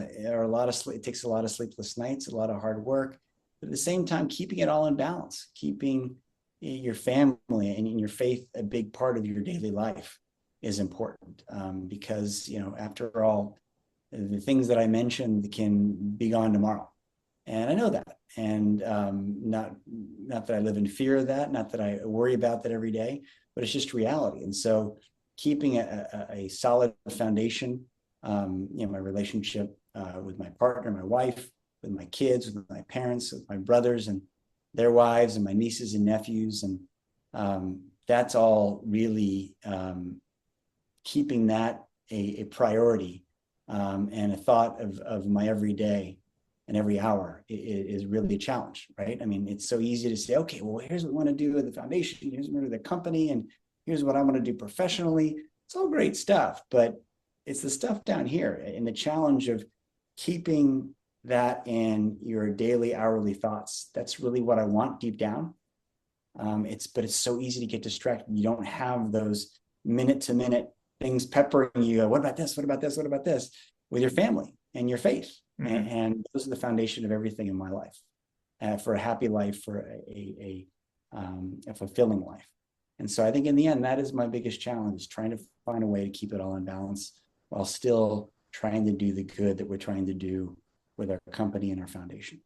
it takes a lot of sleepless nights, a lot of hard work, but at the same time, keeping it all in balance, keeping your family and your faith a big part of your daily life is important, because after all, the things that I mentioned can be gone tomorrow, and I know that, and not that I live in fear of that, not that I worry about that every day, but it's just reality. And so keeping a solid foundation, my relationship with my partner, my wife, with my kids, with my parents, with my brothers and their wives, and my nieces and nephews, and that's all really keeping that a priority, and a thought of my every day and every hour is really a challenge, right? I mean, it's so easy to say, okay, well, here's what we want to do with the foundation, here's what we want to do with the company, and here's what I want to do professionally. It's all great stuff, but it's the stuff down here and the challenge of keeping that in your daily, hourly thoughts. That's really what I want deep down. But it's so easy to get distracted. You don't have those minute to minute things peppering you. What about this? What about this? What about this? With your family and your faith. Mm-hmm. And those are the foundation of everything in my life, for a happy life, for a fulfilling life. And so I think in the end, that is my biggest challenge, trying to find a way to keep it all in balance while still trying to do the good that we're trying to do with our company and our foundation.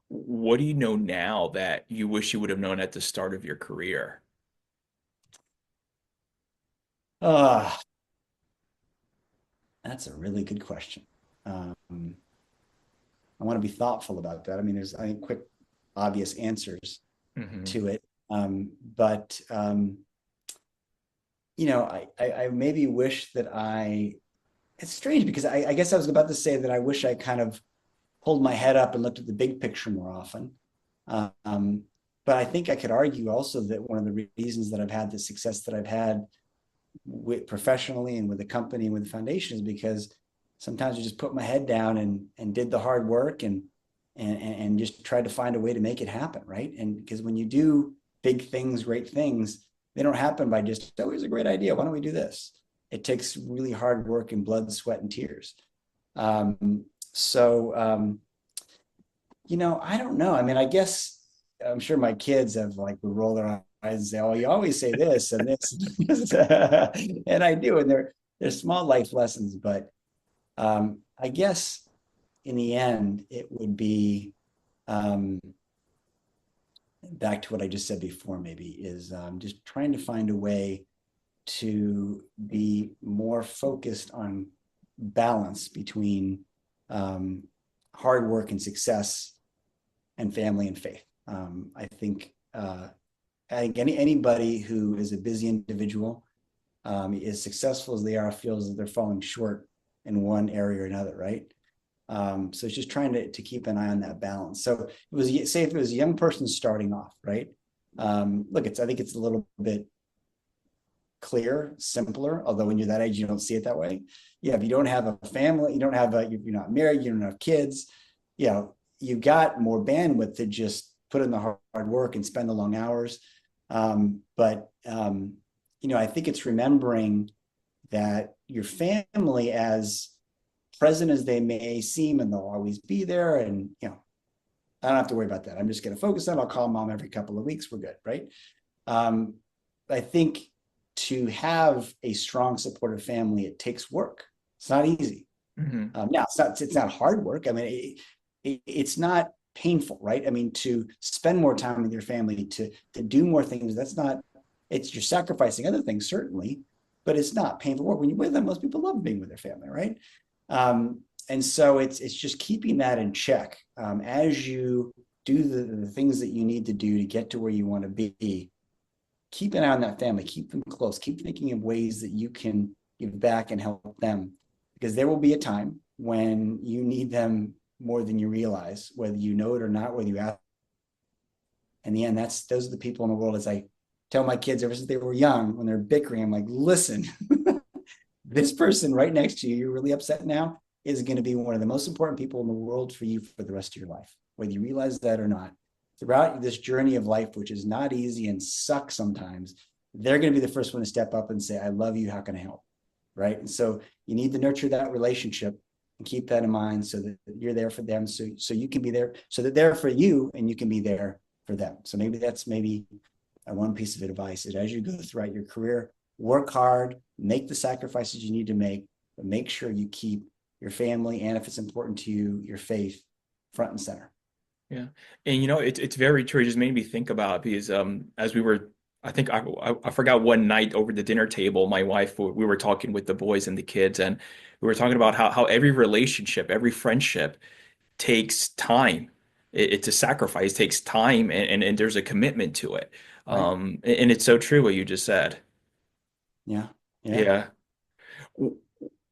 What do you know now that you wish you would have known at the start of your career? That's a really good question. I want to be thoughtful about that. I mean, there's, I think, quick, obvious answers to it. But I maybe wish that it's strange because I guess I was about to say that I wish I kind of pulled my head up and looked at the big picture more often. But I think I could argue also that one of the reasons that I've had the success that I've had professionally and with the company and with the foundation is because sometimes I just put my head down and did the hard work and just tried to find a way to make it happen, right? And because when you do big things, great things, they don't happen by just, oh, here's a great idea, why don't we do this? It takes really hard work and blood, sweat, and tears. I don't know. I mean, I guess I'm sure my kids have would roll their eyes and say, oh, you always say this and this. And I do, and they're small life lessons, but I guess in the end, it would be back to what I just said before, maybe, is just trying to find a way to be more focused on balance between hard work and success and family and faith. I think anybody who is a busy individual, as successful as they are, feels that they're falling short in one area or another, right? So it's just trying to keep an eye on that balance. So if it was a young person starting off, right? I think it's a little bit clear, simpler, although when you're that age, you don't see it that way. Yeah, if you don't have a family, you're not married, you don't have kids, you've got more bandwidth to just put in the hard work and spend the long hours. But I think it's remembering that your family, as present as they may seem, and they'll always be there, and I don't have to worry about that. I'm just going to focus on, I'll call mom every couple of weeks, we're good, right? I think to have a strong, supportive family, it takes work. It's not easy. Now, it's not hard work. I mean, it's not painful, right? I mean, to spend more time with your family, to do more things, you're sacrificing other things, certainly, but it's not painful work. When you're with them, most people love being with their family, right? And so it's just keeping that in check. As you do the things that you need to do to get to where you want to be, keep an eye on that family, keep them close, keep thinking of ways that you can give back and help them, because there will be a time when you need them more than you realize, whether you know it or not, whether you ask in the end, those are the people in the world. As I tell my kids ever since they were young, when they're bickering, I'm like, listen, this person right next to you, you're really upset now, is going to be one of the most important people in the world for you for the rest of your life, whether you realize that or not. Throughout this journey of life, which is not easy and sucks sometimes, they're going to be the first one to step up and say, I love you. How can I help? Right. And so you need to nurture that relationship and keep that in mind so that you're there for them. So you can be there, so that they're for you and you can be there for them. So maybe that's one piece of advice is as you go throughout your career, work hard, make the sacrifices you need to make, but make sure you keep your family, and if it's important to you, your faith front and center. Yeah. And it's very true. It just made me think about because as we were, I think I forgot one night over the dinner table, my wife, we were talking with the boys and the kids, and we were talking about how every relationship, every friendship takes time. It's a sacrifice, takes time, and there's a commitment to it. Right. And it's so true what you just said. Yeah. Yeah. Yeah.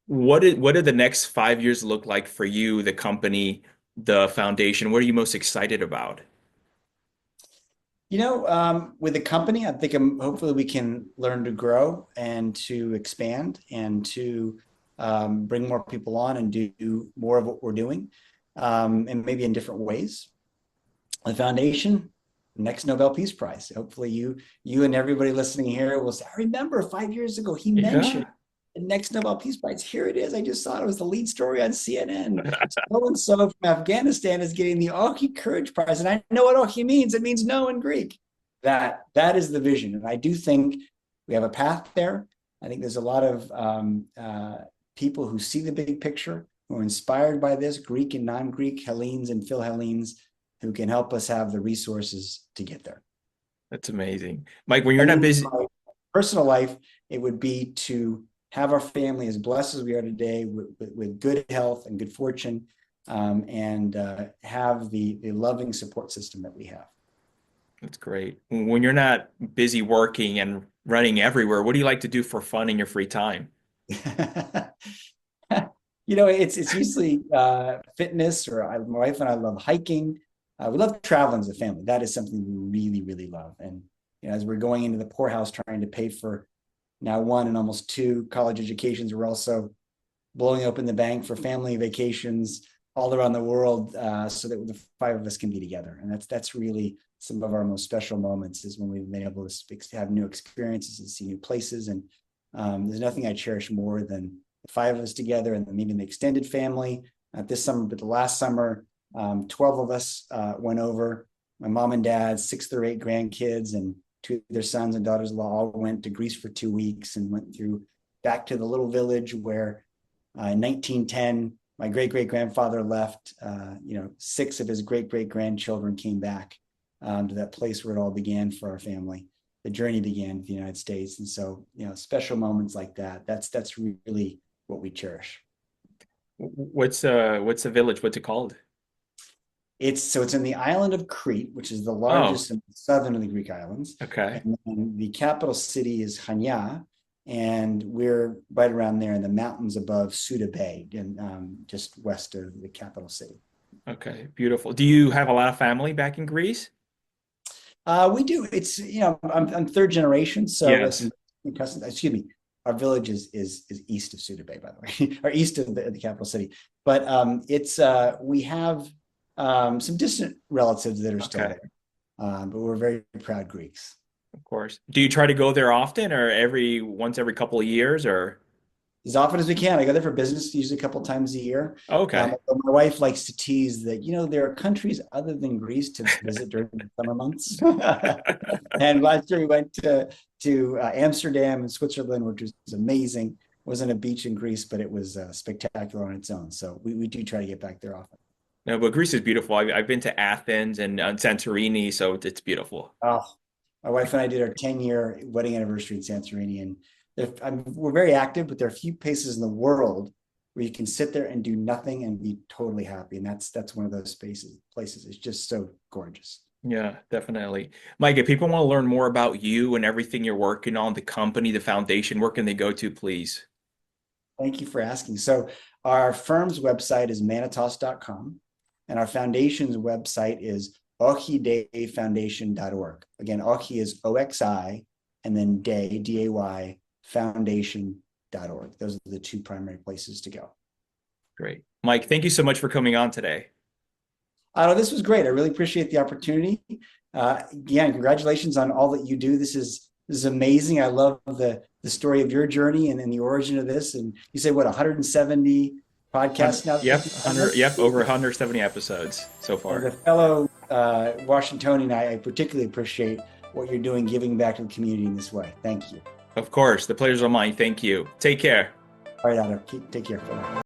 What did the next 5 years look like for you, the company, the foundation? What are you most excited about? With the company, I think hopefully we can learn to grow and to expand and to bring more people on and do more of what we're doing, and maybe in different ways. The foundation, next Nobel Peace Prize. Hopefully you and everybody listening here will say, I remember 5 years ago he mentioned Yeah. the next Nobel Peace Prize. Here it is. I just saw it was the lead story on CNN. So-and-so from Afghanistan is getting the Oki Courage Prize. And I know what Oki means. It means no in Greek. That is the vision. And I do think we have a path there. I think there's a lot of people who see the big picture, who are inspired by this, Greek and non-Greek, Hellenes and Philhellenes, who can help us have the resources to get there. That's amazing. Mike, when you're And not then busy, my personal life, it would be to have our family as blessed as we are today with good health and good fortune, and have the loving support system that we have. that's great. When you're not busy working and running everywhere, what do you like to do for fun in your free time? It's usually fitness, or my wife and I love hiking. We love traveling as a family. That is something we really, really love. And as we're going into the poorhouse trying to pay for now one and almost two college educations, we're also blowing open the bank for family vacations all around the world, so that the five of us can be together. And that's really some of our most special moments, is when we've been able to have new experiences and see new places. And there's nothing I cherish more than the five of us together, and then even the extended family. Not this summer, but the last summer, 12 of us went over. My mom and dad, 6 or 8 grandkids, and 2 of their sons and daughters-in-law all went to Greece for 2 weeks and went through back to the little village where in 1910, my great-great-grandfather left. 6 of his great-great-grandchildren came back to that place where it all began for our family. The journey began with the United States. And so, special moments like that, that's really what we cherish. What's the village? What's it called? It's in the island of Crete, which is the Oh, largest and southern of the Greek islands. okay. And then the capital city is Chania, and we're right around there in the mountains above Suda Bay, and just west of the capital city. Okay, beautiful. Do you have a lot of family back in Greece? We do. It's I'm third generation, so with Yes. some cousins. Excuse me. Our village is east of Suda Bay, by the way, or east of the capital city. But it's we have some distant relatives that are still Okay, there, but we're very proud Greeks. of course. Do you try to go there often, or every couple of years, or? As often as we can. I go there for business, usually a couple times a year. Okay. My wife likes to tease that, there are countries other than Greece to visit during the summer months. And last year we went to Amsterdam and Switzerland, which was amazing. It wasn't a beach in Greece, but it was spectacular on its own. So we do try to get back there often. No, but Greece is beautiful. I've been to Athens and Santorini, so it's beautiful. Oh, my wife and I did our 10-year wedding anniversary in Santorini, and we're very active, but there are a few places in the world where you can sit there and do nothing and be totally happy. And that's one of those places. It's just so gorgeous. Yeah, definitely. Mike, if people want to learn more about you and everything you're working on, the company, the foundation, where can they go to, please? Thank you for asking. So our firm's website is manatos.com, and our foundation's website is oxidayfoundation.org. Again, Oxi is O-X-I, and then day, D-A-Y, foundation.org. Those are the two primary places to go. Great. Mike, thank you so much for coming on today. This was great. I really appreciate the opportunity. Again, congratulations on all that you do. This is amazing. I love the story of your journey and the origin of this. And you say what, 170 podcasts now? Yep, over 170 episodes so far. As a fellow Washingtonian, I particularly appreciate what you're doing, giving back to the community in this way. Thank you. Of course, the pleasure's all mine. Thank you. Take care. All right, Otto, take care. Bye.